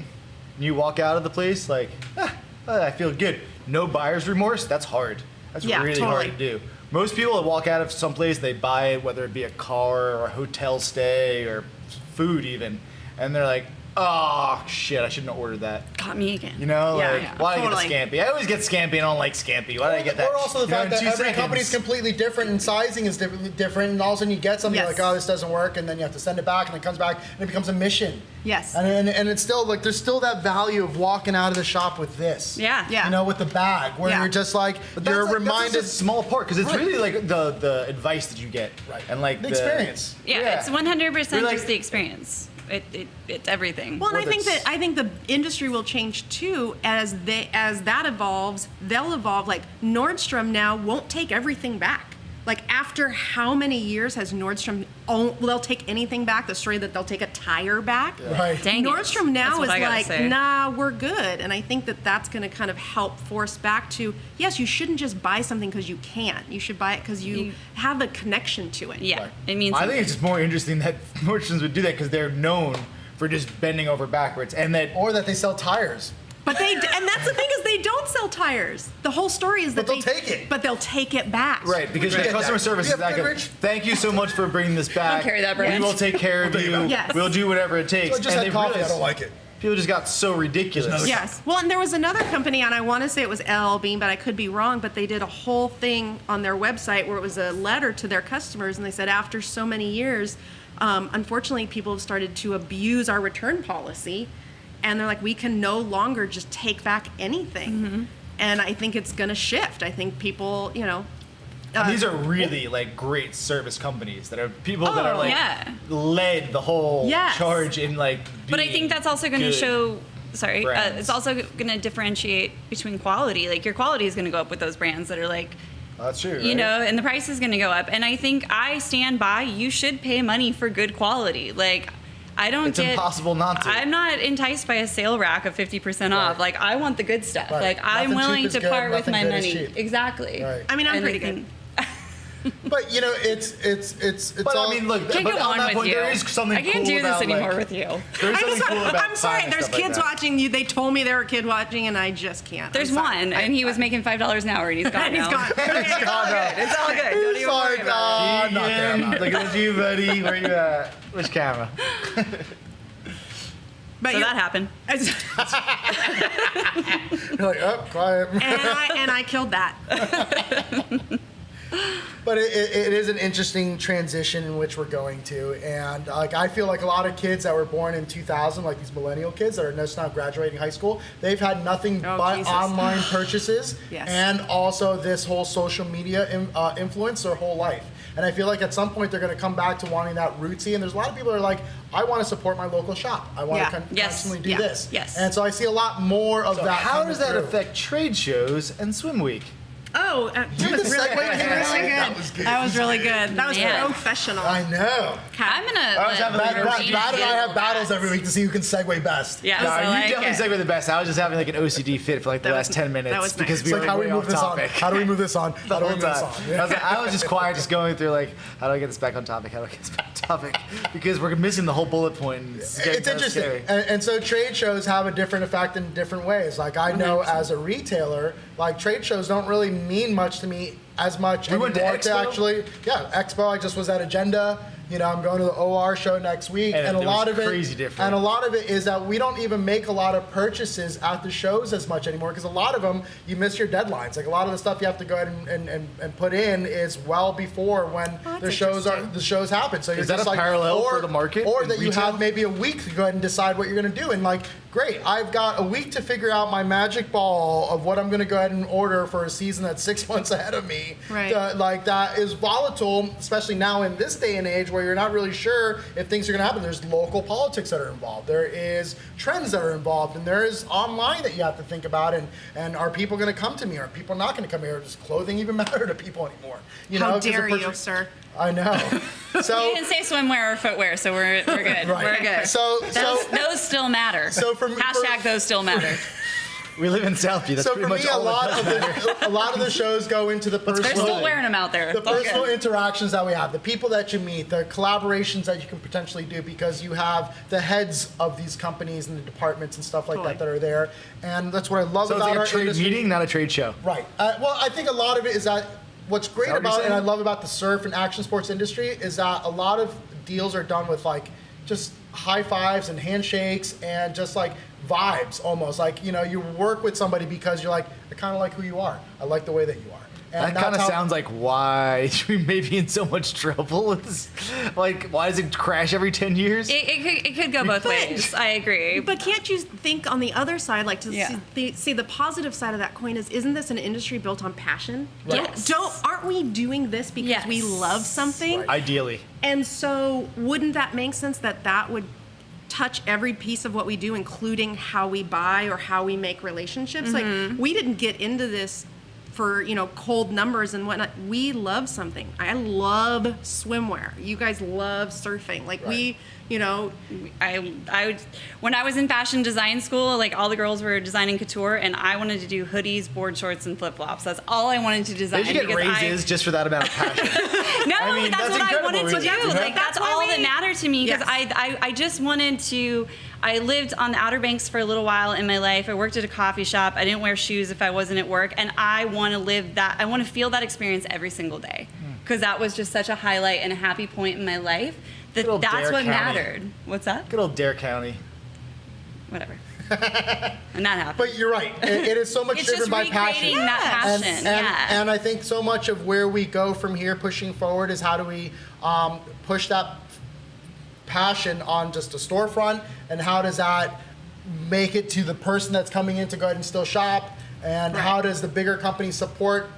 and you walk out of the place like, I feel good. No buyer's remorse. That's hard. That's Yeah, really hard totally. to do. Most people that walk out of someplace, they buy it, whether it be a car or a hotel stay or food even, and they're like, oh shit, I shouldn't have ordered that. Got me again. You know, Yeah, like yeah, why did I totally. get a scampi? I always get scampi. I don't like scampi. Why did I get that? Or also the You know, fact in that 2 every seconds. company's completely different and sizing is different, and all of a sudden you get something Yes. you're like, oh, this doesn't work, and then you have to send it back, and it comes back, and it becomes a mission. Yes. And it's still like there's still that value of walking out of the shop with this. Yeah. Yeah. You know, with the bag, where Yeah. you're just like But you're that's reminded. just a small part because it's Right. really like the advice that you get, Right. And like The experience. Yeah, it's 100% You're like- just the experience. It's everything. Well, and I Whether think the industry will change too as that evolves. They'll evolve. Like Nordstrom now won't take everything back. Like, after how many years has Nordstrom, they'll take anything back? The story that they'll take a tire back? Right. Dang it. Nordstrom now That's what is I gotta like, say. nah, we're good. And I think that that's going to kind of help force back to, yes, you shouldn't just buy something because you can. You should buy it because you have a connection to it. Yeah, it means I think something. it's just more interesting that Nordstroms would do that because they're known for just bending over backwards, and that Or that they sell tires. But and that's the thing is they don't sell tires. The whole story is that But they'll take it. But they'll take it back. right because We the get customer that. service We is that have good. coverage. Thank you so much for bringing this back. carry that brand. We will take care of you. Yes. We'll do whatever it takes. So I just and had they coffee. I realized don't like it. People just got so ridiculous. Yes. Well, and there was another company, and I want to say it was LL Bean, but I could be wrong. But they did a whole thing on their website where it was a letter to their customers, and they said after so many years, unfortunately, people have started to abuse our return policy, and they're like, we can no longer just take back anything. And I think it's going to shift. I think people, These are really like great service companies that are people that are like yeah. led the whole Yes. charge in like. But I being think that's also going to good show. Sorry, brands. it's also going to differentiate between quality. Like your quality is going to go up with those brands that are like, That's true. you right? know, and the price is going to go up. And I think I stand by. You should pay money for good quality. Like, I don't It's get. impossible not to. I'm not enticed by a sale rack of 50% off. Like I want the good stuff. Right. Like I'm Nothing cheap willing is to good, part with nothing my good is money. cheap. Exactly. Right. I mean, I'm And pretty I think- good. But it's But all, I mean, look. Can't but go on on that with point, you. there is something I can't cool do this about, anymore like, with you. There's something cool about I'm sorry. buying There's stuff like kids that. watching you. They told me there were kids watching, and I just can't. There's I'm sorry. one, and he was making $5 an hour, and he's gone And he's now. gone. It's all good. It's all good. Don't even worry like, about it. not there. Ian, looking at you, buddy. Where you at? Which camera? But So you- that happened. You're like, oh, quiet. and I killed that. But it is an interesting transition in which we're going to, and like I feel like a lot of kids that were born in 2000, like these millennial kids that are just now graduating high school, they've had nothing Oh, but Jesus. online purchases, Yes. and also this whole social media influence their whole life. And I feel like at some point they're going to come back to wanting that rootsy. And there's a lot of people that are like, I want to support my local shop. I want Yeah. to Yes. constantly do Yeah. this. Yes. And so I see a lot more of So that. how coming does that through. affect trade shows and swim week? Oh, that You was the really segue good. came That was in? good. That was good. That was really good. That was Man. professional. I know. I'm gonna. I was having Matt, like Matt, a Matt and I have battles every week to see who can segue best. Yes, No, I you like definitely it. segue the best. I was just having like an OCD fit for like the That last was- 10 minutes that was nice. because It's we like, were how do we way move off this on? topic. How do we move this on? The How do we whole move this time. on? I was just quiet, just going through like, how do I get this back on topic? How do I get this back on topic? Because we're missing the whole bullet point. And it's getting It's kinda interesting. scary. And so trade shows have a different effect in different ways. Like I know as a retailer, like trade shows don't really mean much to me as much We went to anymore Expo? actually. Yeah, Expo. I just was at Agenda. You know, I'm going to the OR show next week, And and a it lot was of it, crazy different. and a lot of it is that we don't even make a lot of purchases at the shows as much anymore because a lot of them you miss your deadlines. Like a lot of the stuff you have to go ahead and put in is well before when that's the shows happen. So you're Is that just a like, parallel or, for the market or in that you retail? have maybe a week to go ahead and decide what you're going to do. And like, great, I've got a week to figure out my magic ball of what I'm going to go ahead and order for a season that's 6 months ahead of me. Right. Like that is volatile, especially now in this day and age where you're not really sure if things are going to happen. There's local politics that are involved. There is trends that are involved, and there is online that you have to think about. And are people going to come to me? Are people not going to come here? Does clothing even matter to people anymore? You How know, 'cause dare the you, sir? I know. So You didn't say swimwear or footwear, so we're good. Right. We're good. Those still matter. So for- Hashtag those still matter. We live in Southview. That's So pretty for much me, a all lot that does. of the shows go into the They're personal, still wearing them out there. the personal Okay. interactions that we have, the people that you meet, the collaborations that you can potentially do because you have the heads of these companies and the departments and stuff like Totally. that are there, and that's what I love So it's about like our a trade industry. meeting, not a trade show. Right. Well, I think a lot of it is that what's great Is that what you're about and I saying? love about the surf and action sports industry is that a lot of deals are done with like just high fives and handshakes and just like vibes almost. Like, you know, you work with somebody because you're like, I kind of like who you are. I like the way that you are. And That that's kind of how- sounds like why we may be in so much trouble with this. Like, why does it crash every 10 years? It could go both ways. I agree. But can't you think on the other side, like to Yeah. see the positive side of that coin is, isn't this an industry built on passion? Yes. Aren't we doing this because we Yes. love something? Right. Ideally. And so wouldn't that make sense that would touch every piece of what we do, including how we buy or how we make relationships? Like we didn't get into this for cold numbers and whatnot. We love something. I love swimwear. You guys love surfing. Like we, I when I was in fashion design school, like all the girls were designing couture, and I wanted to do hoodies, board shorts, and flip flops. That's all I wanted to design. Did you get raises just for that amount of passion? No, I mean, that's what I wanted to do. incredible, Like that's all that mattered to me because Yes. I just wanted to. I lived on the Outer Banks for a little while in my life. I worked at a coffee shop. I didn't wear shoes if I wasn't at work, and I want to live that. I want to feel that experience every single day because that was just such a highlight and a happy point in my life. Good old That's Dare what County. mattered. What's that? Good old Dare County. Whatever. And that happened. But you're right. It is so much It's driven just by recreating passion. that And, passion. and I think so much of where we go from here pushing forward is how do we push that passion on just a storefront, and how does that make it to the person that's coming in to go ahead and still shop, and how does the bigger company support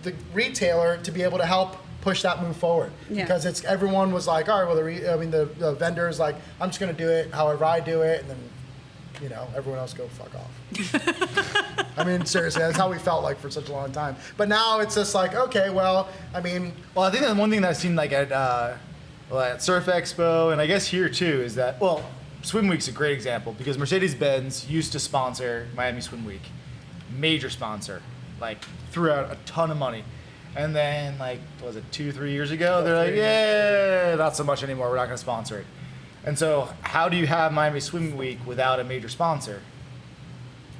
the retailer to be able to help push that move forward? Yeah. Because it's everyone was like, all right, well, the vendor's like, I'm just going to do it however I do it, and then everyone else go fuck off. I mean, seriously, that's how we felt like for such a long time. But now it's just like, okay, well, I mean, Well, I think that one thing that I've seen like at Surf Expo, and I guess here too, is that, well, Swim Week's a great example because Mercedes-Benz used to sponsor Miami Swim Week. Major sponsor. Like, threw out a ton of money. And then, like, what was it, 2-3 years ago? They're like, yeah, not so much anymore. We're not going to sponsor it. And so, how do you have Miami Swim Week without a major sponsor?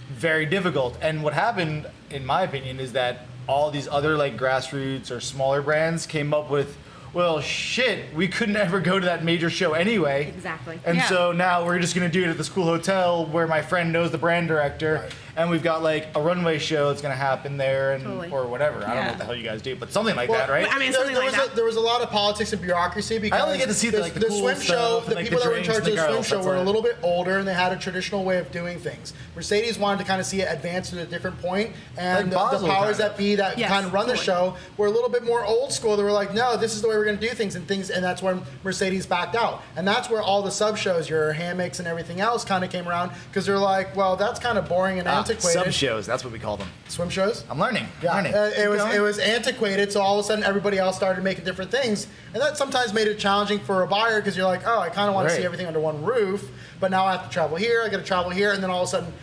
Very difficult. And what happened, in my opinion, is that all these other like grassroots or smaller brands came up with, well, shit, we couldn't ever go to that major show anyway. Exactly. And Yeah. so now we're just going to do it at the school hotel where my friend knows the brand director. Right. And we've got like a runway show that's going to happen there and Totally. or whatever. I don't know Yeah. what the hell you guys do, but something like that, right? I mean, there, something there like was that. there was a lot of politics and bureaucracy because I only get to see the the cool swim show, stuff and, the like, people the that were in drinks charge and of the the swim girls, show that's were a all. little bit older and they had a traditional way of doing things. Mercedes wanted to kind of see it advance to a different point, and Like the Basel powers kind of. that be that Yes, kind of run the totally. show were a little bit more old school. They were like, no, this is the way we're going to do things, and that's when Mercedes backed out, and that's where all the sub shows, your hammocks and everything else, kind of came around because they're like, well, that's kind of boring and antiquated. Sub shows, that's what we call them. Swim shows. I'm learning. Yeah, learning. it Keep was going. it was antiquated, so all of a sudden everybody else started making different things, and that sometimes made it challenging for a buyer because you're like, oh, I kind of want to Right. see everything under one roof, but now I have to travel here, I got to travel here, and then all of a sudden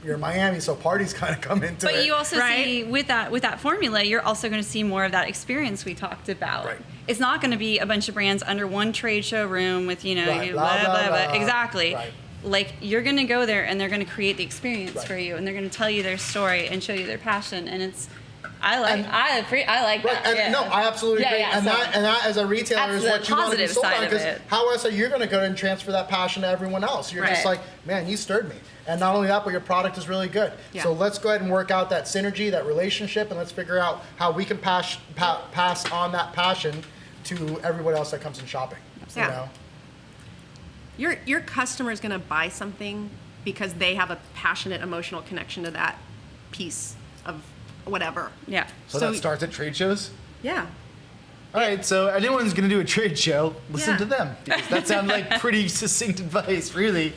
you're in Miami, so parties kind of come into it. But you also Right. see with that formula, you're also going to see more of that experience we talked about. Right. It's not going to be a bunch of brands under one trade show room with Right. you Blah, blah, blah. Exactly. Right. Like you're going to go there and they're going to create the experience Right. for you, and they're going to tell you their story and show you their passion, and it's. I like And- I like Right, that. and yeah. no, I absolutely Yeah, agree. yeah, and so that as a retailer that's is the what you want to be positive sold on, side of because it. how else are you going to go and transfer that passion to everyone else? You're just Right. like, man, you stirred me. And not only that, but your product is really good. Yeah. So let's go ahead and work out that synergy, that relationship, and let's figure out how we can pass on that passion to everyone else that comes in shopping. Yeah. You know? Your customer is going to buy something because they have a passionate emotional connection to that piece of whatever. Yeah. so that starts at trade shows? Yeah. All right, so anyone's going to do a trade show, listen Yeah. to them. Because that sounds like pretty succinct advice, really.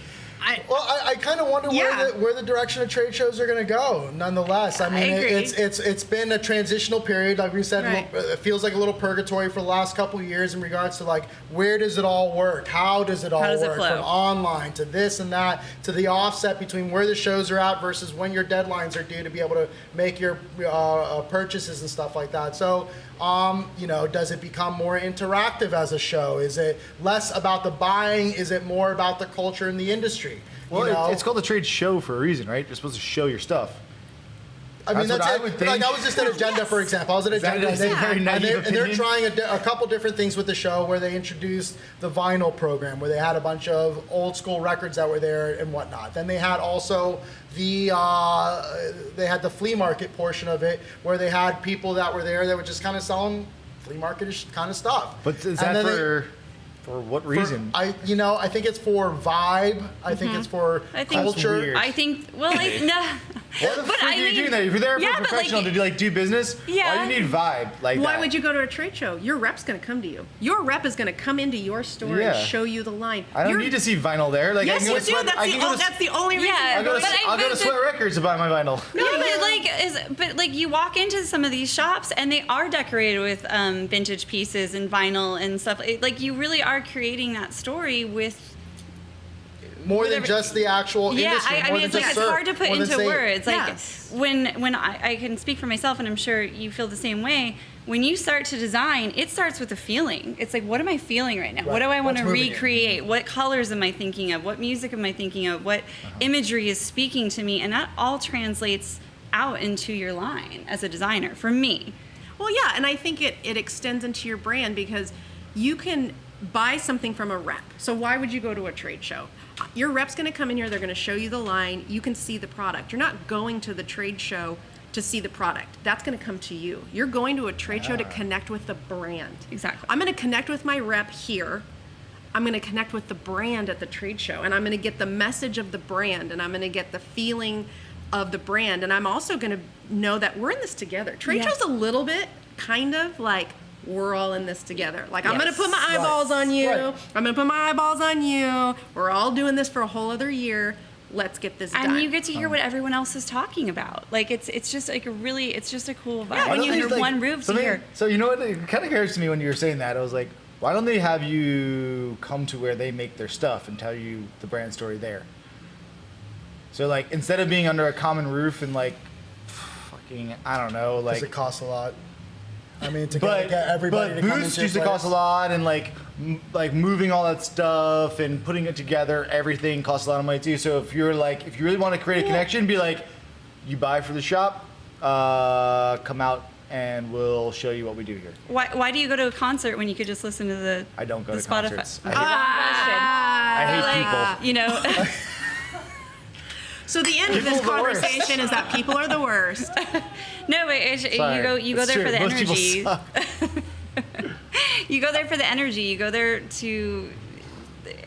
Well, I kind of wonder Yeah. where the direction of trade shows are going to go. Nonetheless, I mean, agree. it's been a transitional period, like we said. Right. It feels like a little purgatory for the last couple of years in regards to like where does it all work? How does it all does it work? flow? From online to this and that to the offset between where the shows are at versus when your deadlines are due to be able to make your purchases and stuff like that. So. Does it become more interactive as a show? Is it less about the buying? Is it more about the culture in the industry? Well, You know? it's called a trade show for a reason, right? You're supposed to show your stuff. I mean, That's that's what it. I would think. Like, I was just at Agenda, for example. I was at Is that Agenda, a very naive and they're opinion? trying a couple different things with the show where they introduced the vinyl program, where they had a bunch of old school records that were there and whatnot. Then they had also the flea market portion of it, where they had people that were there that were just kind of selling flea market-ish kind of stuff. But is And that then for what reason? I think it's for vibe. I think it's for I think culture. weird. I think well, no. What the fuck are you doing that? If you're there for yeah, a but, professional like, to do business, Yeah. why do you need vibe like that? Why would you go to a trade show? Your rep's going to come to you. Your rep is going to come into your store Yeah. and show you the line. I don't need to see vinyl there. Like, I Yes, can go you to do. Sweat, I can go to, That's the only reason. Yeah, I'll go to, but I'll go to Sweat Records to buy my vinyl. But you walk into some of these shops and they are decorated with vintage pieces and vinyl and stuff. Like you really are creating that story with. More than Whatever- just the actual Yeah, industry. I more mean, than it's like just it's surf, hard to put more than into say- words. Like Yes. when I can speak for myself, and I'm sure you feel the same way. When you start to design, it starts with a feeling. It's like, what am I feeling right now? What Right. do I want to What's moving you? recreate? What colors am I thinking of? What music am I thinking of? What imagery is speaking to me? And that all translates out into your line as a designer. For me, Well, yeah, and I think it extends into your brand because you can buy something from a rep. So why would you go to a trade show? Your rep's going to come in here, they're going to show you the line, you can see the product. You're not going to the trade show to see the product. That's going to come to you. You're going to a trade show to connect with the brand. Exactly. I'm going to connect with my rep here. I'm going to connect with the brand at the trade show, and I'm going to get the message of the brand, and I'm going to get the feeling of the brand, and I'm also going to know that we're in this together. Trade Yeah. show's a little bit kind of like we're all in this together. Like I'm going to Yes. put my eyeballs on you. Right. I'm going to put my eyeballs on you. We're all doing this for a whole other year. Let's get this done. and you get to hear what everyone else is talking about. Like it's just like it's just a cool vibe. Yeah, when Why you don't hear they, like, one roof to something- hear. So you know what? It kind of occurs to me when you were saying that. I was like, why don't they have you come to where they make their stuff and tell you the brand story there? So like instead of being under a common roof and like fucking I don't know like. Because it costs a lot. I mean, to But, get everybody but to come booths into used to your cost a place. lot, and like moving all that stuff and putting it together, everything costs a lot of money too. So if you really want to create a connection, be like, you buy for the shop, come out and we'll show you what we do here. Why do you go to a concert when you could just listen to the I don't go the to Spotify? concerts. Okay, I hate like, people. you know. So the end of this People are the worst. conversation is that people are the worst. No, but Sorry. you go It's there true. for the Most people energy. suck. You go there for the energy. You go there to.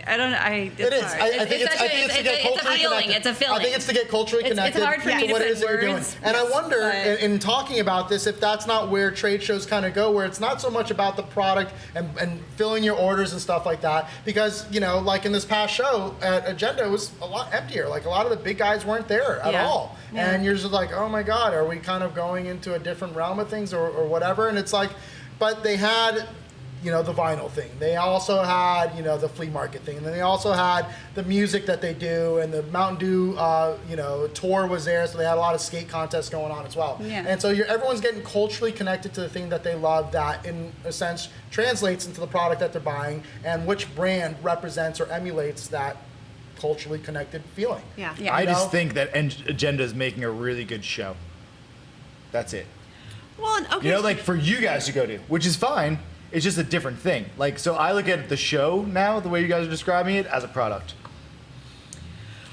I don't know. It is. I think it's to get culturally feeling. connected. It's a feeling. I think it's to get culturally It's connected hard for me to to what it put is that you're doing. words. And I wonder, But- in talking about this, if that's not where trade shows kind of go, where it's not so much about the product and filling your orders and stuff like that. Because, you know, like in this past show at Agenda, it was a lot emptier. Like a lot of the big guys weren't there at Yeah. all. Yeah. And you're just like, oh my God, are we kind of going into a different realm of things or whatever? And it's like, but they had, you know, the vinyl thing. They also had, you know, the flea market thing. And then they also had the music that they do, and the Mountain Dew, you know, tour was there. So they had a lot of skate contests going on as well. Yeah. And so everyone's getting culturally connected to the thing that they love that, in a sense, translates into the product that they're buying and which brand represents or emulates that culturally connected feeling. Yeah. Yeah. I You just know? think that Agenda is making a really good show. That's it. Well, and okay. You know, like for you guys to go to, which is fine. It's just a different thing. Like, so I look at the show now, the way you guys are describing it, as a product.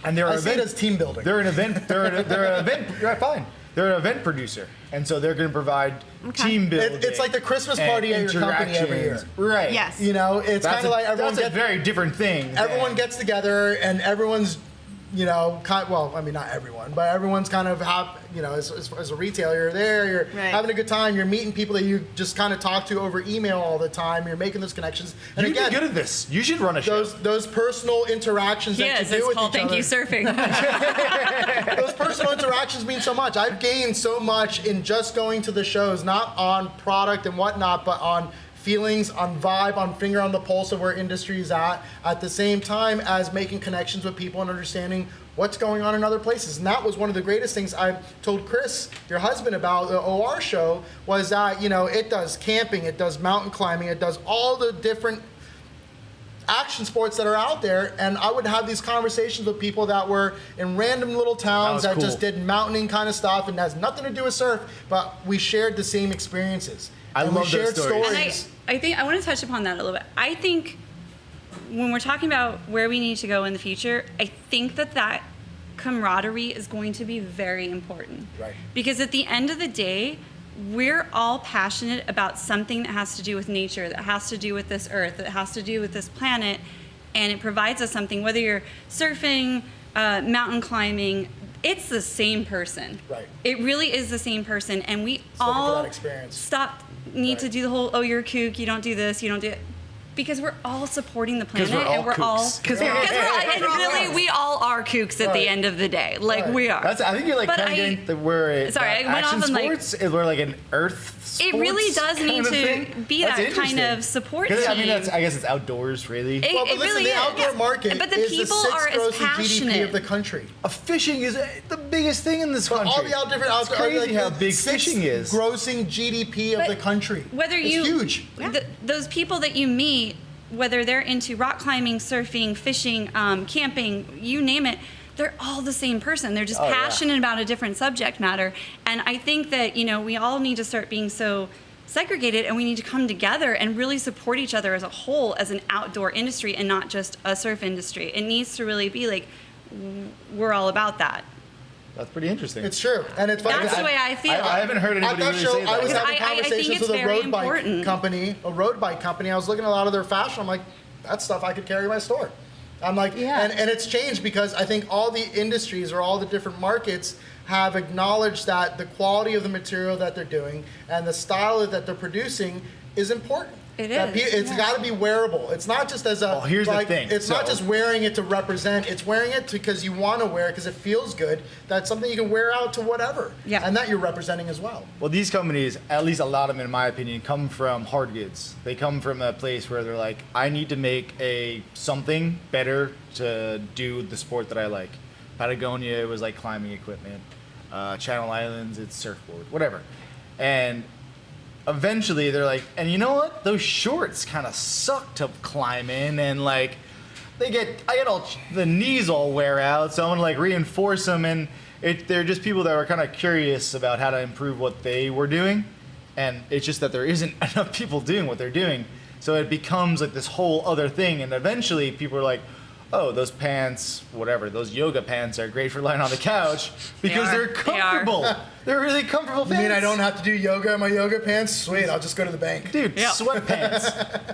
And they're I an see it event. as team building. They're an event. They're an event. Right, fine. They're an event producer, and so they're going to provide team building. It's like the Christmas party and at your company every year. interactions. Right. Yes. You know, it's That's kind of like everyone that's a gets very different thing. everyone than- gets together and everyone's, you know, well, I mean, not everyone, but everyone's kind of you know, as a retailer, you're there, you're Right. having a good time, you're meeting people that you just kind of talk to over email all the time, you're making those connections. And You'd be again, good at this. You should run a show. those personal interactions that Yes, you do it's with called each Thank other. You Surfing. Those personal interactions mean so much. I've gained so much in just going to the shows, not on product and whatnot, but on feelings, on vibe, on finger on the pulse of where industry is at the same time as making connections with people and understanding what's going on in other places. And that was one of the greatest things I told Chris, your husband, about the OR show, was that, you know, it does camping, it does mountain climbing, it does all the different action sports that are out there, and I would have these conversations with people that were in random little towns That that was just cool. did mountaineering kind of stuff and has nothing to do with surf, but we shared the same experiences. I and love we those shared stories. stories. And I think I want to touch upon that a little bit. I think when we're talking about where we need to go in the future, I think that camaraderie is going to be very important. Right. Because at the end of the day, we're all passionate about something that has to do with nature, that has to do with this earth, that has to do with this planet, and it provides us something, whether you're surfing, mountain climbing, it's the same person. Right. It really is the same person, and we Looking for all that experience. need to Right. do the whole, oh, you're a kook, you don't do this, you don't do it. Because we're all supporting the planet, we're all and we're all kooks. because we're all, and really we all are kooks at Right. the end of the day. Like Right. we are. I think you're like But kind of getting where it, sorry, I went action off on, like- sports is where like an earth. It really sports does kind need of to thing. be That's that kind interesting. of support 'Cause, I mean, team. I guess it's outdoors, really. It- Well, but listen, really the is. outdoor market But the is people the are sixth as grossing GDP passionate. of the country. Fishing is the biggest thing in this But country. all the out different It's crazy how big sixth fishing is. grossing GDP of But the country. whether it's you huge. those people that you meet, whether they're into rock climbing, surfing, fishing, camping, you name it, they're all the same person. They're just Oh, yeah. passionate about a different subject matter. And I think that, we all need to start being so segregated, and we need to come together and really support each other as a whole, as an outdoor industry and not just a surf industry. It needs to really be like, we're all about that. That's pretty interesting. It's true, and it's funny. That's the way I feel. I haven't heard At anybody that really show, say that. I was Because having I think conversations it's with a very road bike important. company. I was looking at a lot of their fashion. I'm like, that's stuff I could carry in my store. I'm like, Yeah. and it's changed because I think all the industries or all the different markets have acknowledged that the quality of the material that they're doing and the style that they're producing is important. It That is, It's yeah. got to be wearable. It's not just as a. Well, here's the thing, It's not so- just wearing it to represent. It's wearing it because you want to wear it because it feels good. That's something you can wear out to whatever. Yeah. And that you're representing as well. Well, these companies, at least a lot of them, in my opinion, come from hard goods. They come from a place where they're like, I need to make something better to do the sport that I like. Patagonia, it was like climbing equipment. Channel Islands, it's surfboard, whatever. And eventually they're like, and you know what? Those shorts kind of suck to climb in, and like, I get all the knees all wear out, so I'm gonna like reinforce them, and they're just people that were kind of curious about how to improve what they were doing, and it's just that there isn't enough people doing what they're doing, so it becomes like this whole other thing, and eventually people are like, oh, those pants, whatever, those yoga pants are great for lying on the couch because are. they're They are. comfortable. They're really comfortable You pants. mean I don't have to do yoga in my yoga pants? Sweet, I'll just go to the bank. Dude, Yeah. sweatpants.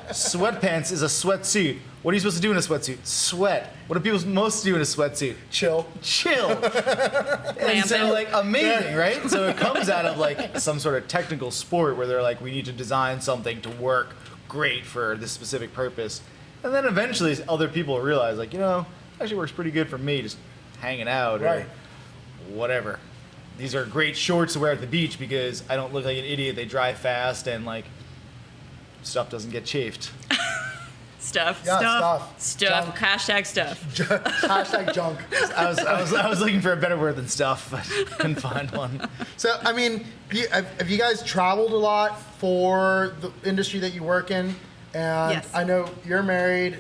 Sweatpants is a sweatsuit. What are you supposed to do in a sweatsuit? Sweat. What are people supposed to do in a sweatsuit? Chill. Chill. And so, Glamping. like, amazing, right? So it comes out of, like, some sort of technical sport where they're like, we need to design something to work great for this specific purpose. And then eventually other people realize, like, actually works pretty good for me just hanging out Right. or whatever. These are great shorts to wear at the beach because I don't look like an idiot. They dry fast and, like, stuff doesn't get chafed. Stuff. Yeah, Stuff. stuff. Hashtag stuff. Hashtag junk. I was looking for a better word than stuff, but couldn't find one. So, I mean, have you guys traveled a lot for the industry that you work in? And Yes. I know you're married.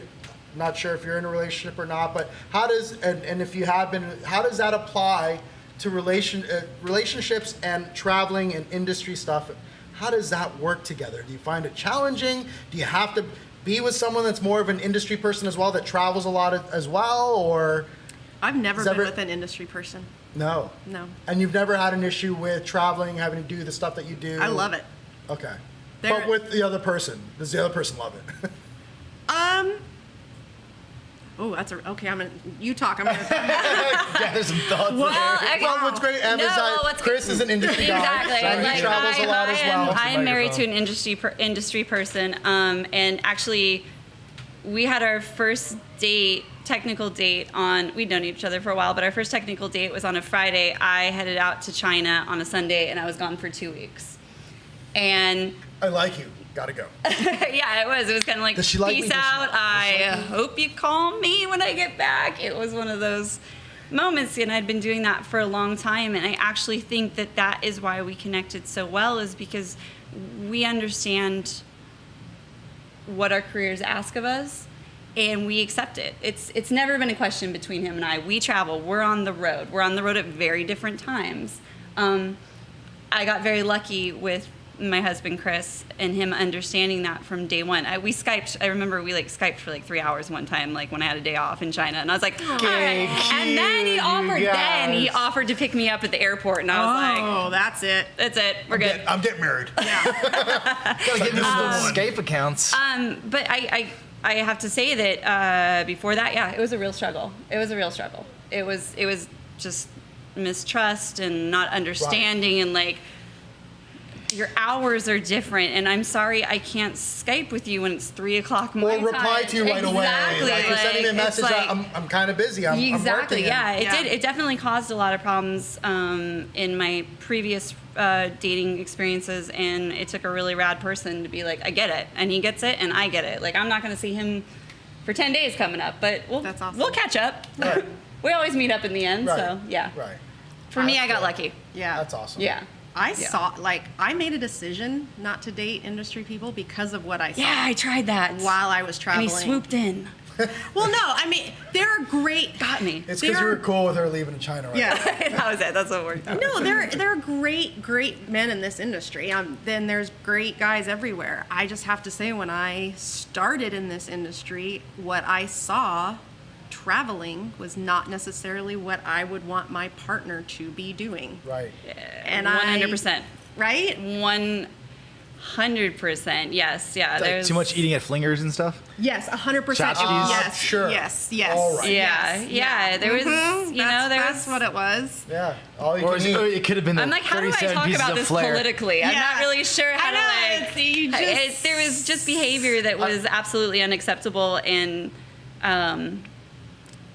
Not sure if you're in a relationship or not, but how does, and if you have been, how does that apply to relationships and traveling and industry stuff? How does that work together? Do you find it challenging? Do you have to be with someone that's more of an industry person as well, that travels a lot as well, or I've never Is been ever- with an industry person. no? No. And you've never had an issue with traveling, having to do the stuff that you do? I love it. Okay. There- But with the other person, does the other person love it? Oh, okay. You talk. I'm gonna. Gather some thoughts. Well, what's great, Em, is that Chris is an industry guy, Exactly. and he travels a lot as well. I am married to Microphone. an industry person, and actually, we had our first technical date we'd known each other for a while, but our first technical date was on a Friday. I headed out to China on a Sunday, and I was gone for 2 weeks. And I like you. Gotta go. yeah, it was kind of like, Does she like me? peace Does she out. I hope you call me when I get back. It was one of those moments, and I'd been doing that for a long time. And I actually think that is why we connected so well, is because we understand what our careers ask of us, and we accept it. It's never been a question between him and I. We travel. We're on the road. We're on the road at very different times. I got very lucky with my husband Chris and him understanding that from day one. We Skyped. I remember we Skyped for 3 hours one time, when I had a day off in China, and I was like, all right. And then he offered to pick me up at the airport, and I was like, Oh, that's it. that's it, we're good. I'm getting married. Gotta get new Skype accounts. But I have to say that before that, yeah, it was a real struggle. It was just mistrust and not understanding and like your hours are different, and I'm sorry I can't Skype with you when it's 3 o'clock my Or reply time. to you right away. Exactly. Like, you're sending me a It's message like- that I'm kind of busy. I'm exactly. working. Yeah, Yeah. it definitely caused a lot of problems in my previous dating experiences, and it took a really rad person to be like, I get it, and he gets it, and I get it. Like, I'm not going to see him for 10 days coming up, but That's awesome. we'll catch up. Right. We always meet up in the end, Right. so yeah. Right. For me, I got good. lucky. Yeah. That's awesome. Yeah. I Yeah. saw, like, I made a decision not to date industry people because of what I saw Yeah, I tried that. while I was And traveling. he swooped in. Well, no, I mean, they're great. Got me. It's because you They're- were cool with her leaving China, right? Yeah. That was it. That's what worked out. No, there are great men in this industry. Then there's great guys everywhere. I just have to say, when I started in this industry, what I saw traveling was not necessarily what I would want my partner to be doing. Right. And 100%. Right? 100%. Yes. Yeah. Like There's too much eating at flingers and stuff. Yes, 100%. Tchotchkes? Yes, Sure. yes, yes. All right. Yeah. Yes, Yeah. There was, that's what it was. Yeah. All you Or can eat. it could have been the I'm like, how do I 37 talk pieces about of this flair. politically? I'm Yeah. not really sure how I know, to like. it's- you just- There was just behavior that was absolutely unacceptable, and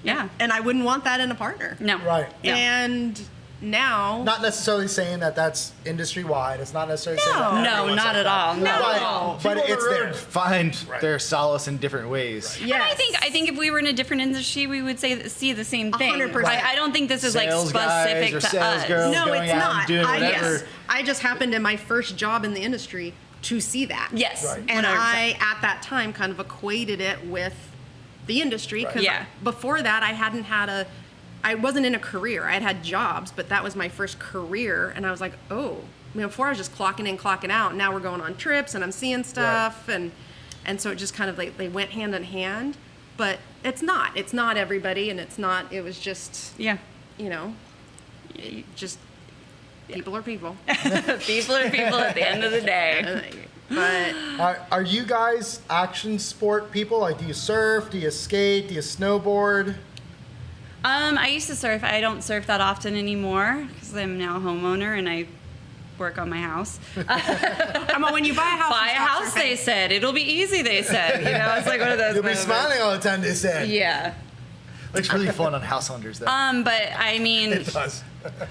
yeah, And I wouldn't want that in a partner. no, Right. no. And now, Not necessarily saying that that's industry wide. It's not necessarily saying that. No. No, everyone's not like at that. all. Not But- at all. But People on it's the there. road find Right. their solace in different ways. yes. I think if we were in a different industry, we would see the same thing. 100%. I don't think this is like Sales guys specific or to sales us. girls. No, going it's out and not. doing whatever. I just happened in my first job in the industry to see that. Yes, Right. And 100%. I, at that time, kind of equated it with the industry because Yeah. before that, I wasn't in a career. I had jobs, but that was my first career, and I was like, oh. Before I was just clocking in, clocking out. Now we're going on trips, and I'm seeing stuff, and so it just kind of like they went hand in hand. But it's not. It's not everybody, and it's not. It was just, Yeah. just people are people. People are people at the end of the day. But Are you guys action sport people? Like, do you surf? Do you skate? Do you snowboard? I used to surf. I don't surf that often anymore because I'm now a homeowner and I work on my house. come on, when you buy a house, Buy you a stop house, surfing. they said. It'll be easy, they said. It's like one of those. You'll be moments. smiling all the time, they said. Yeah. Looks really fun on house hunters though. But I mean, It does.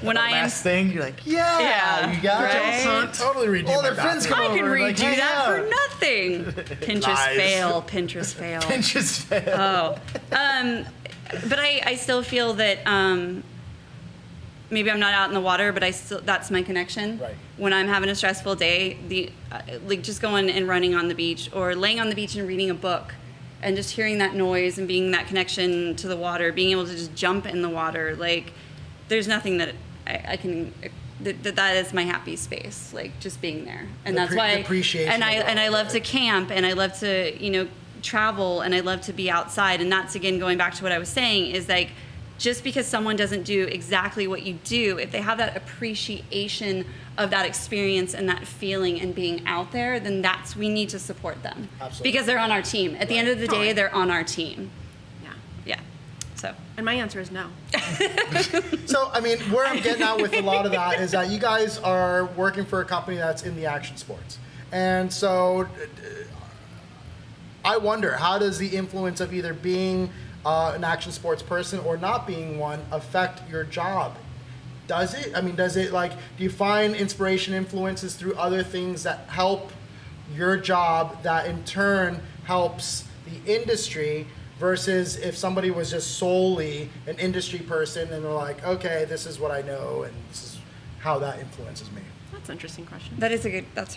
when I am, Last thing, you're like, yeah, Yeah, you got right? it. Totally redo All my their friends bathroom. come I could over. like, redo hang that out. for nothing. Pinterest Lies. fail. Pinterest fail. Pinterest fail. Oh. But I still feel that maybe I'm not out in the water, but that's my connection. Right. When I'm having a stressful day, like just going and running on the beach or laying on the beach and reading a book and just hearing that noise and being that connection to the water, being able to just jump in the water, like there's nothing that I can that is my happy space, like just being there. And The that's why appreciation and of it I all, love right. to camp and I love to travel and I love to be outside, and that's again going back to what I was saying is like just because someone doesn't do exactly what you do, if they have that appreciation of that experience and that feeling and being out there, then we need to support them. Absolutely. Because they're on our team. At the end of the day, Totally. they're on our team. Yeah. Yeah. So And my answer is no. So, I mean, where I'm getting at with a lot of that is that you guys are working for a company that's in the action sports. And so I wonder, how does the influence of either being an action sports person or not being one affect your job? Does it? I mean, does it like, do you find inspiration influences through other things that help your job that in turn helps the industry versus if somebody was just solely an industry person and they're like, okay, this is what I know and this is how that influences me? That's an interesting question. that's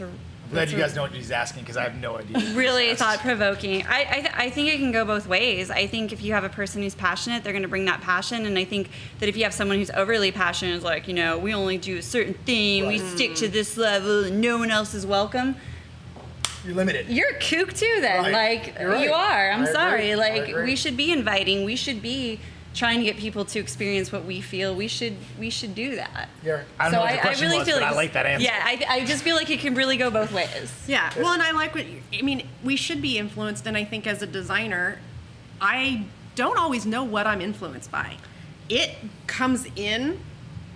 a I'm glad you guys know what he's asking because I have no idea. really thought-provoking. I think it can go both ways. I think if you have a person who's passionate, they're going to bring that passion. And I think that if you have someone who's overly passionate, is like, we only do a certain thing, we stick to this level, and no one else is welcome. You're limited. You're a kook too then. Right. Like, You're right. you are. I'm I agree. sorry. I Like, agree. we should be inviting. We should be trying to get people to experience what we feel. We should do that. I don't know what the question was, but I like that answer. Yeah, I just feel like it can really go both ways. Yeah. Well, and I like we should be influenced, and I think as a designer, I don't always know what I'm influenced by. It comes in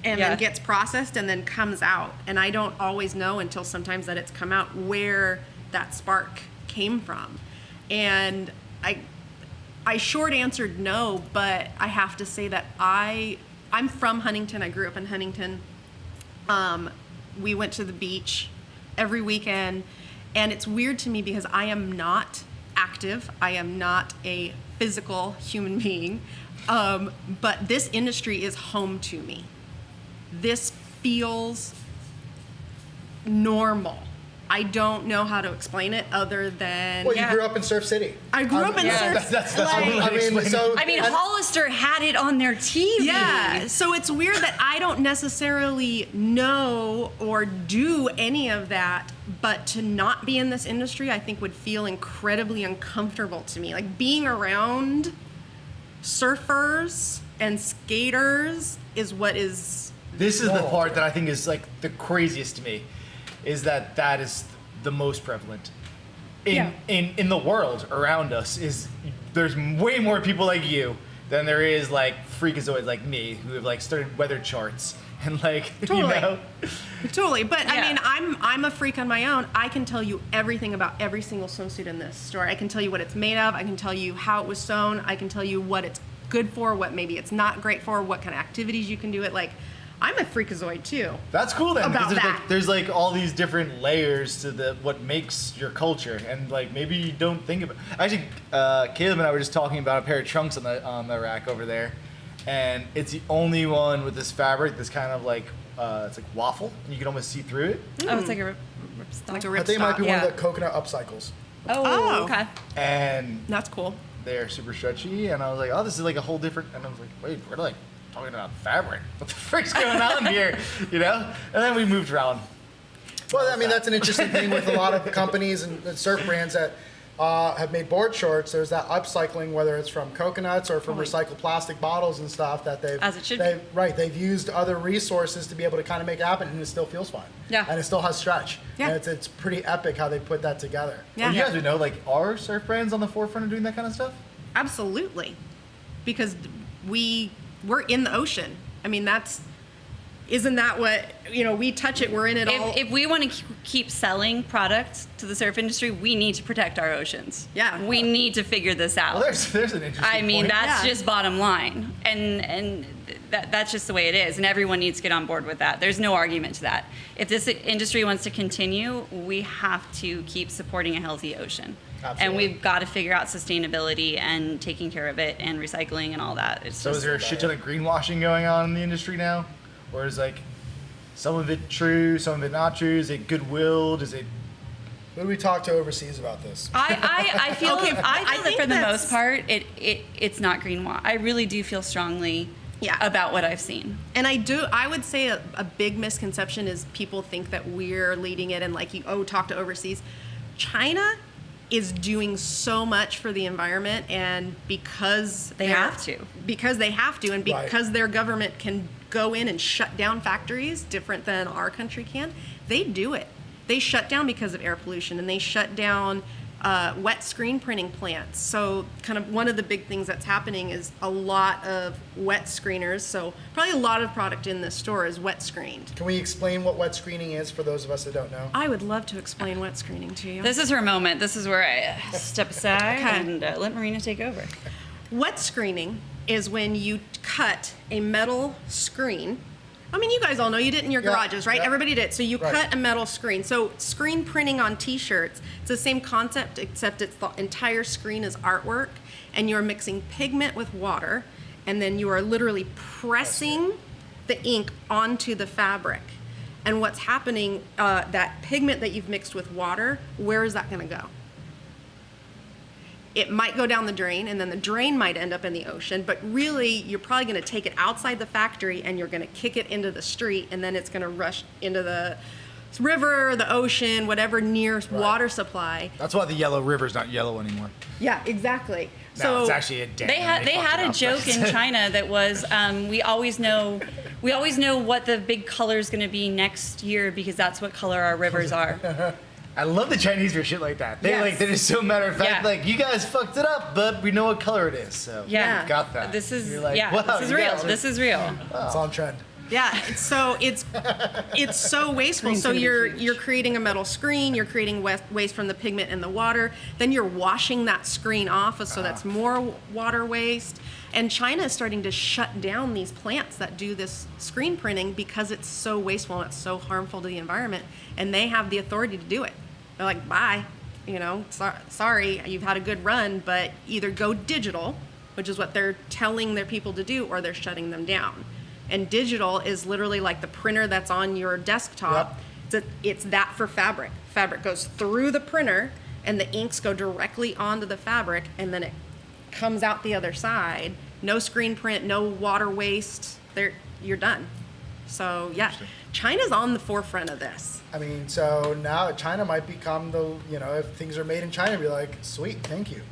and Yeah. then gets processed and then comes out. And I don't always know until sometimes that it's come out where that spark came from. And I short answered no, but I have to say that I'm from Huntington. I grew up in Huntington. We went to the beach every weekend, and it's weird to me because I am not active. I am not a physical human being, but this industry is home to me. This feels normal. I don't know how to explain it other than Well, you grew up in Surf City. I grew up in Surf. That's like- I mean, Hollister had it on their TV. Yeah, so it's weird that I don't necessarily know or do any of that, but to not be in this industry, I think would feel incredibly uncomfortable to me. Like being around surfers and skaters is what is. This is the part that I think is like the craziest to me, is that is the most prevalent in the world around us. Is there's way more people like you than there is like freakazoids like me who have like started weather charts and like Totally. you know. Totally, but Yeah. I mean, I'm a freak on my own. I can tell you everything about every single swimsuit in this store. I can tell you what it's made of. I can tell you how it was sewn. I can tell you what it's good for, what maybe it's not great for, what kind of activities you can do it. Like, I'm a freakazoid too. That's cool then, About because that. there's like all these different layers to what makes your culture, and like maybe you don't think about. Actually, Caleb and I were just talking about a pair of trunks on the rack over there, and it's the only one with this fabric that's kind of like it's like waffle, and you can almost see through it. Oh, it's like a ripstop. Like a I think it might be ripstop. one of Yeah. the coconut upcycles. Oh, okay. And That's cool. they're super stretchy, and I was like, oh, this is like a whole different. And I was like, wait, we're like talking about fabric. What the frick's going on here? You know? And then we moved around. Well, I mean, that's an interesting thing with a lot of companies and surf brands that have made board shorts. There's that upcycling, whether it's from coconuts or from recycled plastic bottles and stuff that they've As it should they've, be. right. They've used other resources to be able to kind of make it happen, and it still feels fine. Yeah. And it still has stretch. Yeah. And it's pretty epic how they put that together. Yeah. And you guys would know, like, are surf brands on the forefront of doing that kind of stuff? Absolutely, because we're in the ocean. I mean, isn't that what, we touch it, we're in it all. If we want to keep selling products to the surf industry, we need to protect our oceans. Yeah. We need to figure this out. Well, there's an interesting I mean, point. that's Yeah. just bottom line. And that's just the way it is. And everyone needs to get on board with that. There's no argument to that. If this industry wants to continue, we have to keep supporting a healthy ocean. Absolutely. And we've got to figure out sustainability and taking care of it and recycling and all that. It's So just, is there a shit ton of greenwashing going on in the industry now? Or is like some of it true, some of it not true? Is it goodwill? Is it Who do we talk to overseas about this? I feel Okay, I I feel that think for the that's- most part it's not greenwash. I really do feel strongly about what I've seen. And I would say a big misconception is people think that we're leading it and like talk to overseas. China is doing so much for the environment, and because They have to. and Right. because their government can go in and shut down factories different than our country can, they do it. They shut down because of air pollution, and they shut down wet screen printing plants. So kind of one of the big things that's happening is a lot of wet screeners. So probably a lot of product in this store is wet screened. Can we explain what wet screening is for those of us that don't know? I would love to explain wet screening to you. This is her moment. This is where I step aside Okay. and let Marina take over. Wet screening is when you cut a metal screen. I mean, you guys all know you did it in your Yeah, garages, right? yeah. Everybody did. So you Right. cut a metal screen. So screen printing on t-shirts, it's the same concept, except it's the entire screen is artwork, and you're mixing pigment with water, and then you are literally pressing the ink onto the fabric. And what's happening, that pigment that you've mixed with water, where is that gonna go? It might go down the drain, and then the drain might end up in the ocean, but really you're probably going to take it outside the factory and you're going to kick it into the street, and then it's going to rush into the river, the ocean, whatever nearest water supply. That's why the yellow river's not yellow anymore. Yeah, exactly. No, it's actually a dam. They had fucked a it up. joke in China that was we always know what the big color is going to be next year because that's what color our rivers are. I love the Chinese for shit like that. They Yes. they're just so matter of fact, Yeah. like, you guys fucked it up, but we know what color it is. So Yeah. we've got that. This is You're like, yeah. wow, this is you real. guys are- This is real. It's on trend. Yeah, it's so wasteful. So you're creating a metal screen, you're creating waste from the pigment in the water, then you're washing that screen off, so that's more water waste. And China is starting to shut down these plants that do this screen printing because it's so wasteful and it's so harmful to the environment, and they have the authority to do it. They're like, bye, sorry, you've had a good run, but either go digital, which is what they're telling their people to do, or they're shutting them down. And digital is literally like the printer that's on your desktop. Yep. It's that for fabric. Fabric goes through the printer, and the inks go directly onto the fabric, and then it comes out the other side. No screen print, no water waste. You're done. So yeah, China's on the forefront of this. I mean, so now China might become if things are made in China, be like, sweet, thank you.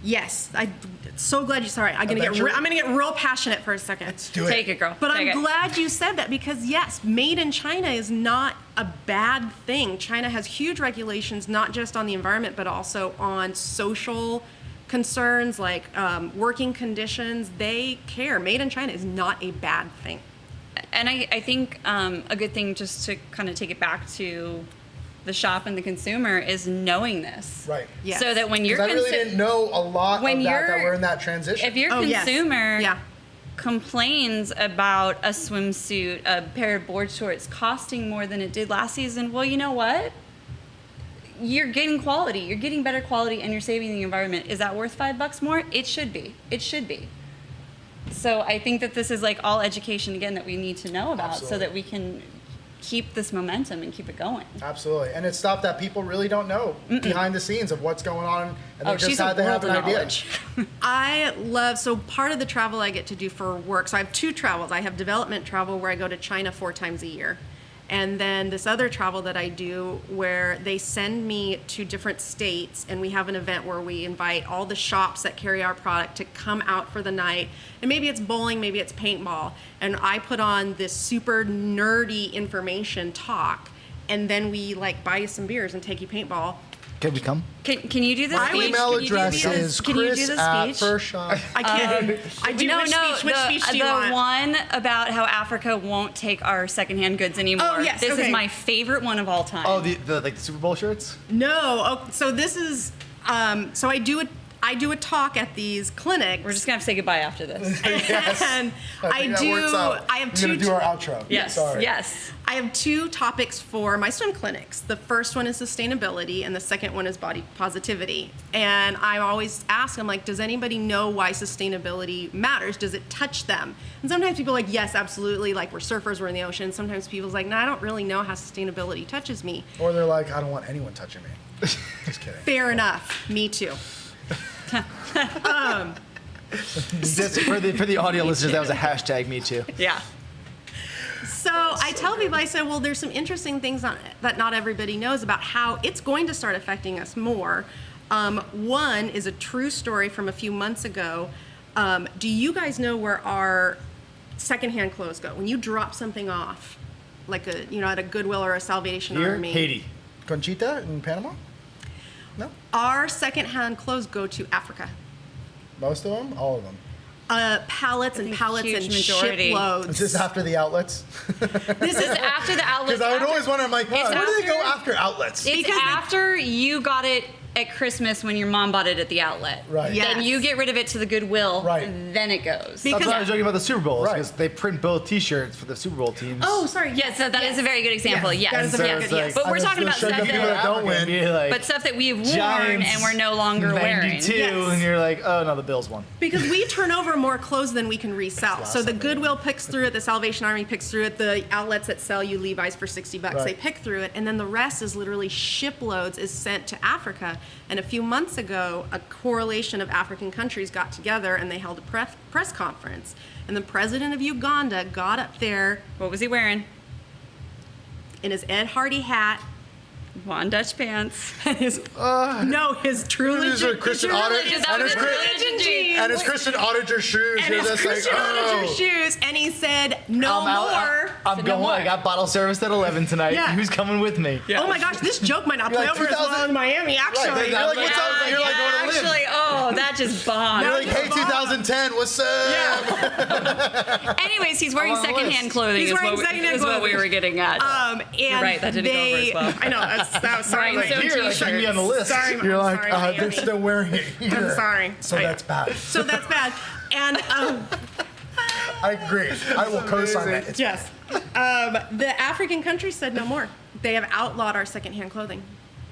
Yes, I'm so glad you. Sorry, I'm gonna get real passionate for a second. Let's do it. Take it, girl. But Take I'm it. glad you said that, because yes, made in China is not a bad thing. China has huge regulations, not just on the environment, but also on social concerns like working conditions. They care. Made in China is not a bad thing. And I think a good thing, just to kind of take it back to the shop and the consumer, is knowing this. Right. Yes. So that when you're I really didn't know a lot of that we're in that transition. If your yes. consumer Yeah. complains about a swimsuit, a pair of board shorts costing more than it did last season, well, you know what? You're getting quality. You're getting better quality, and you're saving the environment. Is that worth $5 more? It should be. It should be. So I think that this is like all education again that we need to know about, so that we can keep this momentum and keep it going. Absolutely. And it's stuff that people really don't know behind the scenes of what's going on, and they just had to have an idea. So part of the travel I get to do for work, so I have two travels. I have development travel where I go to China 4 times a year. And then this other travel that I do where they send me to different states, and we have an event where we invite all the shops that carry our product to come out for the night. And maybe it's bowling, maybe it's paintball. And I put on this super nerdy information talk, and then we buy you some beers and take you paintball. Can we come? Can you do the My speech? email address is Can you do the speech? Chris@firstshop. I can't. I do. Which speech do you want? The one about how Africa won't take our secondhand goods anymore. Oh, yes, This okay. is my favorite one of all time. Oh, the Super Bowl shirts? No. Oh, so this is. So I do a talk at these clinics. We're just gonna have to say goodbye after this. And I think that works out. have We're two. gonna do our outro. Yes. Sorry. Yes. I have 2 topics for my swim clinics. The first one is sustainability, and the second one is body positivity. And I always ask them, does anybody know why sustainability matters? Does it touch them? And sometimes people are like, yes, absolutely. We're surfers, we're in the ocean. Sometimes people's like, no, I don't really know how sustainability touches me. Or they're like, I don't want anyone touching me. Just kidding. Fair enough. Me too. Just for the audio listeners, that was a hashtag me too. Yeah. So I tell people, I say, well, there's some interesting things that not everybody knows about how it's going to start affecting us more. One is a true story from a few months ago. Do you guys know where our secondhand clothes go? When you drop something off, at a Goodwill or a Salvation Here, Army. Haiti. Conchita in Panama? No? Our secondhand clothes go to Africa. Most of them? All of them? Pallets and pallets huge and majority. shiploads. Is this after the outlets? This is after the outlets. Because I would always wonder, I'm like, It's where do they go after- after outlets? It's after you got it at Christmas when your mom bought it at the outlet. Right. Yeah. Then you get rid of it to the Goodwill. Right. Then it goes. That's why I was joking about the Super Bowls, Right. because they print both T-shirts for the Super Bowl teams. Oh, sorry. Yes, so that is a very good example. Yes. That is a So very it's good, like- yes. But we're talking about show stuff the people that, that don't win. but stuff that we've worn Giants, and we're no longer wearing. 92, Yes. and you're like, oh no, the Bills won. Because we turn over more clothes than we can resell. So the Sunday. Goodwill picks through it, the Salvation Army picks through it, the outlets that sell you Levi's for $60, Right. they pick through it, and then the rest is literally shiploads is sent to Africa. And a few months ago, a coalition of African countries got together and they held a press conference. And the president of Uganda got up there What was he wearing? in his Ed Hardy hat, Von Dutch pants. his true These are legit Christian True Auditor religion, that and was his true Chris- religion jeans. and his Christian Auditor shoes. and You're his just Christian like, Auditor oh. shoes, and he said, no I'm out. more. I'm So no going. more. I got bottle service at 11 tonight. Yeah. Who's coming with me? Oh my gosh, this joke might not You're play like over as well 2000 in Miami, actually. Right, you're like, what's up? You're like going to live. Actually, Oh, that just bombed. You're like, hey, 2010, what's up? Anyways, he's wearing I'm on the secondhand list. clothing. He's is wearing what secondhand is what we clothing. were getting at. And You're right, that didn't go over as well. I know. That was sorry. Brian's Mike. so Here, like, hang me on the list. Sorry, You're I'm like, sorry, they're Andy. still wearing it here. I'm sorry. So that's bad. So that's bad. And I agree. I will co-sign that. It's yes, the African countries said no more. They have outlawed our secondhand clothing.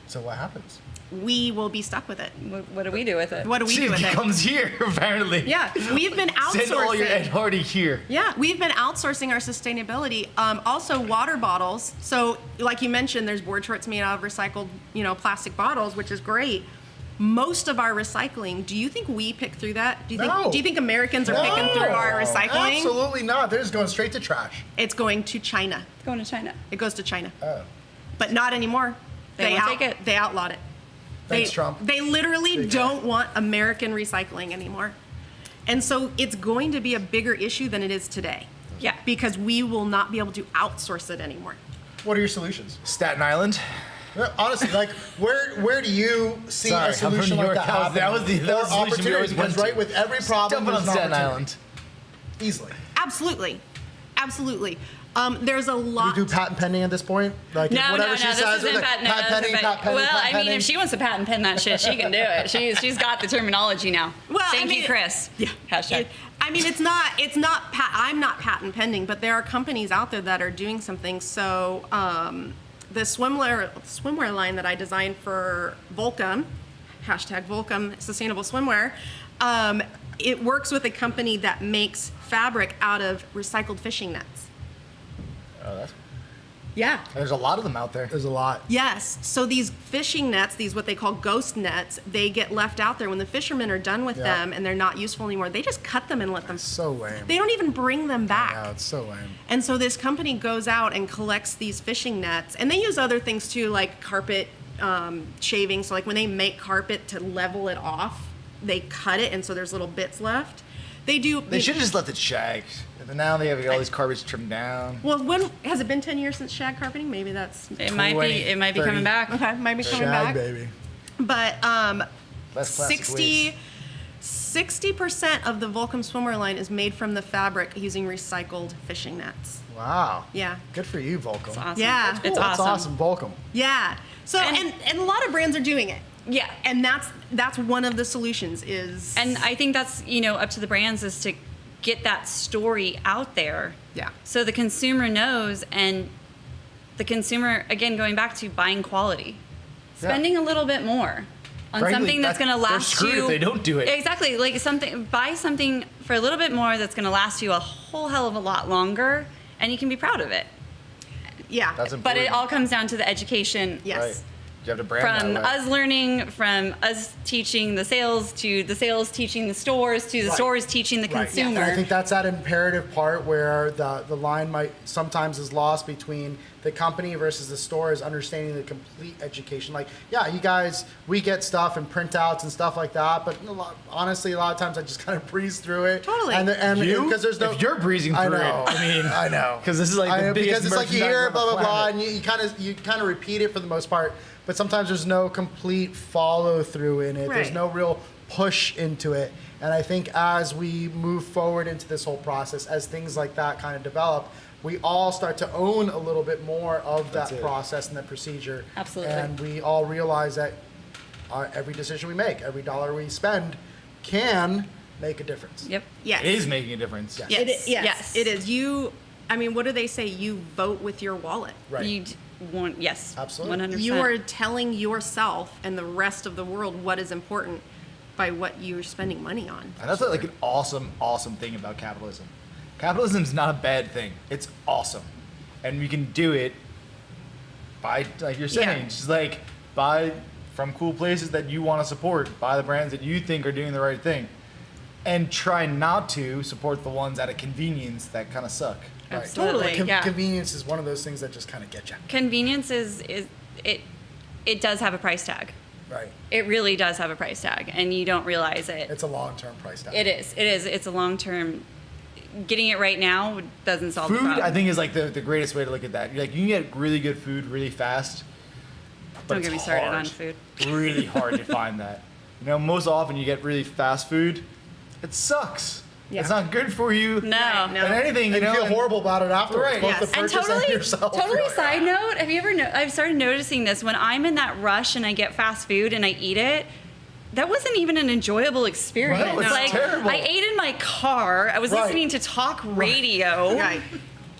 So what happens? We will be stuck with it. What do we do with it? What do we do with it? comes here, apparently. Yeah, we've been Send all your Ed outsourcing. Hardy here. Yeah, we've been outsourcing our sustainability. Also, water bottles. So, like you mentioned, there's board shorts made out of recycled, plastic bottles, which is great. Most of our recycling, do you think we pick through that? Do you think? No. Do you think Americans are picking through our recycling? Absolutely not. They're just going straight to trash. It's going to China. It's going to China. It goes to China, Oh. but not anymore. They won't take it. They outlawed it. Thanks, Trump. They literally Big don't want American recycling anymore. And so it's going to be a bigger issue than it is today. Yeah. Because we will not be able to outsource it anymore. What are your solutions? Staten Island. Honestly, like, where do you see Sorry, a I'm from solution New like York. that That was happening? the Or solution we opportunity, always went because, right, to. with every problem, Dumping on there's an Staten opportunity. Island. Easily. Absolutely. Absolutely. There's a You lot. do patent pending at this point? Like, No, whatever she this says, isn't like, patent. patent pending, patent pending, Well, patent I mean, pending. if she wants to patent pen that shit, she can do it. She's got the terminology now. Well, I Thank you, mean- Chris. Yeah. Hashtag. I'm not patent pending, but there are companies out there that are doing something. So the swimwear line that I designed for Volcom, hashtag Volcom Sustainable Swimwear, it works with a company that makes fabric out of recycled fishing nets. Oh, that's. Yeah. There's a lot of them out there. There's a lot. Yes. So these fishing nets, these what they call ghost nets, they get left out there when the fishermen are done with Yeah. them and they're not useful anymore. They just cut them and let them. So lame. They don't even bring them back. Yeah, it's so lame. And so this company goes out and collects these fishing nets, and they use other things too, like carpet shaving. So like when they make carpet to level it off, they cut it, and so there's little bits left. They do. They should have just left it shagged. And now they have all these carpets trimmed down. Well, when has it been 10 years since shag carpeting? Maybe that's It might be. It might be 30. coming back. okay. Might be coming Shag, back. baby. But Less plastic 60% of the Volcom swimwear line is made from the fabric using recycled fishing nets. Wow. Yeah. Good for you, Volcom. It's awesome. Yeah. It's Cool, that's awesome. awesome, Volcom. Yeah. So And- and a lot of brands are doing it. Yeah. And that's one of the solutions is And I think that's up to the brands is to get that story out there. Yeah. So the consumer knows, and the consumer, again, going back to buying quality, spending a little bit more on Frankly, something that's going to they're last screwed you. if they don't do it. Exactly. Like buy something for a little bit more that's going to last you a whole hell of a lot longer, and you can be proud of it. yeah. That's But it important. all comes down to the education. Yes. Right. You have to brand From that way. us learning, from us teaching the sales, to the sales teaching the stores, to the Right. stores teaching the Right. consumer. And I think that's that imperative part where the line might sometimes is lost between the company versus the store is understanding the complete education. Like, yeah, you guys, we get stuff and printouts and stuff like that, but honestly, a lot of times I just kind of breeze through it. Totally. And You? because there's no. If you're breezing I through it, know. I mean, I know. 'cause this is like the I know, biggest because it's like you merchandise hear on blah the blah blah, planet. and you kind of repeat it for the most part, but sometimes there's no complete follow through in it. There's Right. no real push into it. And I think as we move forward into this whole process, as things like that kind of develop, we all start to own a little bit more of that That's it. process and that procedure. Absolutely. And we all realize that every decision we make, every dollar we spend can make a difference. Yep. Yes. It is making a difference. Yes. Yes. Yes. Yes. It is. What do they say? You vote with your wallet. Right. You want, yes. Absolutely. 100%. You are telling yourself and the rest of the world what is important by what you're spending money on. And that's like an awesome, awesome thing about capitalism. Capitalism's not a bad thing. It's awesome. And we can do it by, like you're saying, Yeah. just like buy from cool places that you want to support, buy the brands that you think are doing the right thing, and try not to support the ones out of convenience that kind of suck. Right. Absolutely, Like, yeah. Convenience is one of those things that just kind of get you. Convenience is it does have a price tag. Right. It really does have a price tag, and you don't realize it. It's a long-term price tag. It is. It is. It's a long term. Getting it right now doesn't solve the Food, problem. I think, is like the greatest way to look at that. You're like, you can get really good food really fast. But Don't it's get me started hard. on food. Really hard to find that. You know, most often you get really fast food. It sucks. Yeah. It's not good for you. No. Right, no. And anything, you And you know. feel horrible about it afterwards. Right. Both Yes. the And purchase and yourself. totally side note, have you ever I've started noticing this when I'm in that rush and I get fast food and I eat it. That wasn't even an enjoyable experience. No, it's like terrible. I ate in my car. I was Right. listening to talk radio. Right.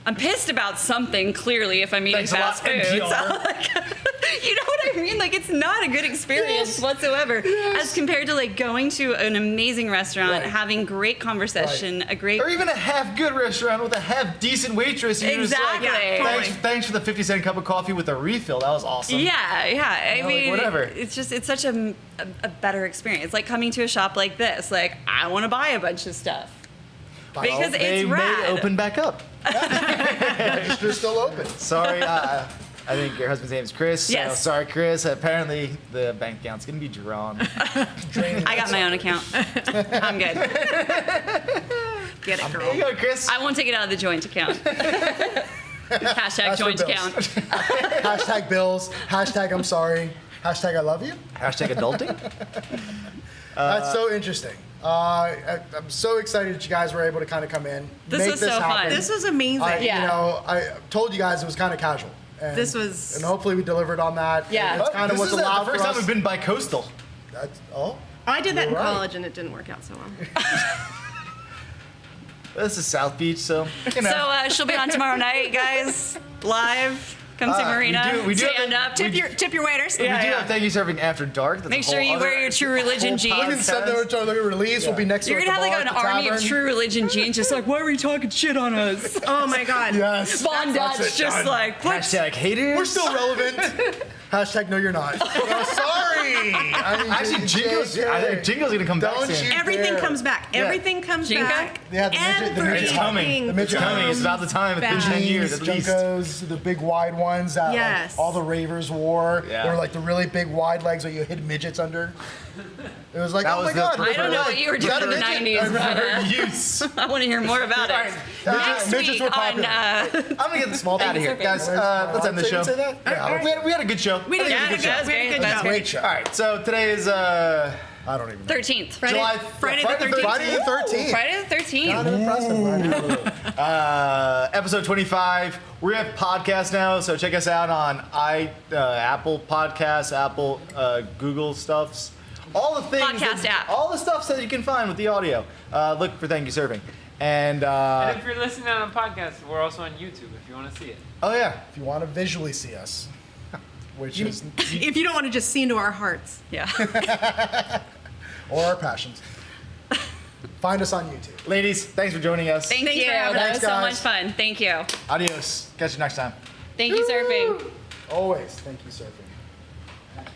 I'm pissed about something, clearly, if I'm eating Thanks a lot, fast food. NPR. So, like, you know what I mean? Like, it's not a good experience whatsoever as compared to, like, going to an amazing restaurant, Right. having great conversation, a great... Or even a half good restaurant with a half decent waitress. And you're just like, Exactly. Yeah, totally. thanks for the 50-cent cup of coffee with a refill. That was awesome. Yeah. I like, mean, whatever. it's such a better experience. Like, coming to a shop like this. Like, I want to buy a bunch of stuff. Because They it's may rad. open back up. Register's still open. Sorry, I think your husband's name is Chris. So Yes. sorry, Chris. Apparently, the bank account's going to be drawn. I got my own account. I'm good. Get it, girl. There you go, Chris. I won't take it out of the joint account. Hashtag That's for joint bills. account. Hashtag bills. Hashtag I'm sorry. Hashtag I love you. Hashtag adulting. That's so interesting. I'm so excited that you guys were able to kind of come in. This make was this so fun. happen. This was amazing. Yeah. You know, I told you guys it was kind of casual. And, This was- and hopefully we delivered on that. Yeah. It's kind of This what's is the allowed first for time us. we've been bi-coastal. Oh, I did that in You're right. college and it didn't work out so well. This is South Beach, so, you know. So she'll be on tomorrow night, guys. Live. Come see Marina. we do have Stand the- up. Tip your waiters. we do have Thank You Surfing After Dark. That's Make a sure whole you wear other- your True Religion whole jeans. we can send over to the release. We'll be next to You're it gonna at have the like an bar, at the army of tavern. True Religion jeans, just like, why are we talking shit on us? Oh my God. Yes. Von That's Dutch it, just done. like, what? Hashtag haters. We're still relevant. Hashtag no, you're not. Oh, sorry. I mean, Actually, Jingo's, I think Jingo's going to come back Don't soon. you Everything dare. comes back. Yeah. Everything comes Jinka? back. Yeah, the midget It's coming. Everything The midget It's coming. It's about the time. It's been Back. 10 years at least. Junkos, the big wide ones that like, Yes. all the ravers wore. Yeah. They were like the really big wide legs that you hid midgets under. It was like, That oh was my the god. I don't know what you were Is doing that a in the midget? 90s, but Use. I want to hear more about it. Next midgets week were on popular. I'm gonna get the small out of here, Surfing. guys. Let's end the show. Say that? Yeah, We had a good show. We did Yeah, a good that job. was We had a great. good That's job. great show. All right, so today is I don't even know. 13th. July Friday the 13th. Friday the 13th. Friday the 13th. Kind of impressive, right? episode 25. We have podcasts now, so check us out on Apple Podcasts, Apple, Google stuffs, all the things, Podcast app. all the stuff that you can find with the audio. Look for Thank You Surfing, and And if you're listening on a podcast, we're also on YouTube if you want to see it. oh yeah, If you want to visually see us, which is, If you don't want to just see into our hearts. Yeah. or our passions, find us on YouTube. ladies, thanks for joining us. Thank Thanks you. for having That us, was so guys. much fun. Thank you. Adios. Catch you next time. Thank you, surfing. Always, thank you, surfing.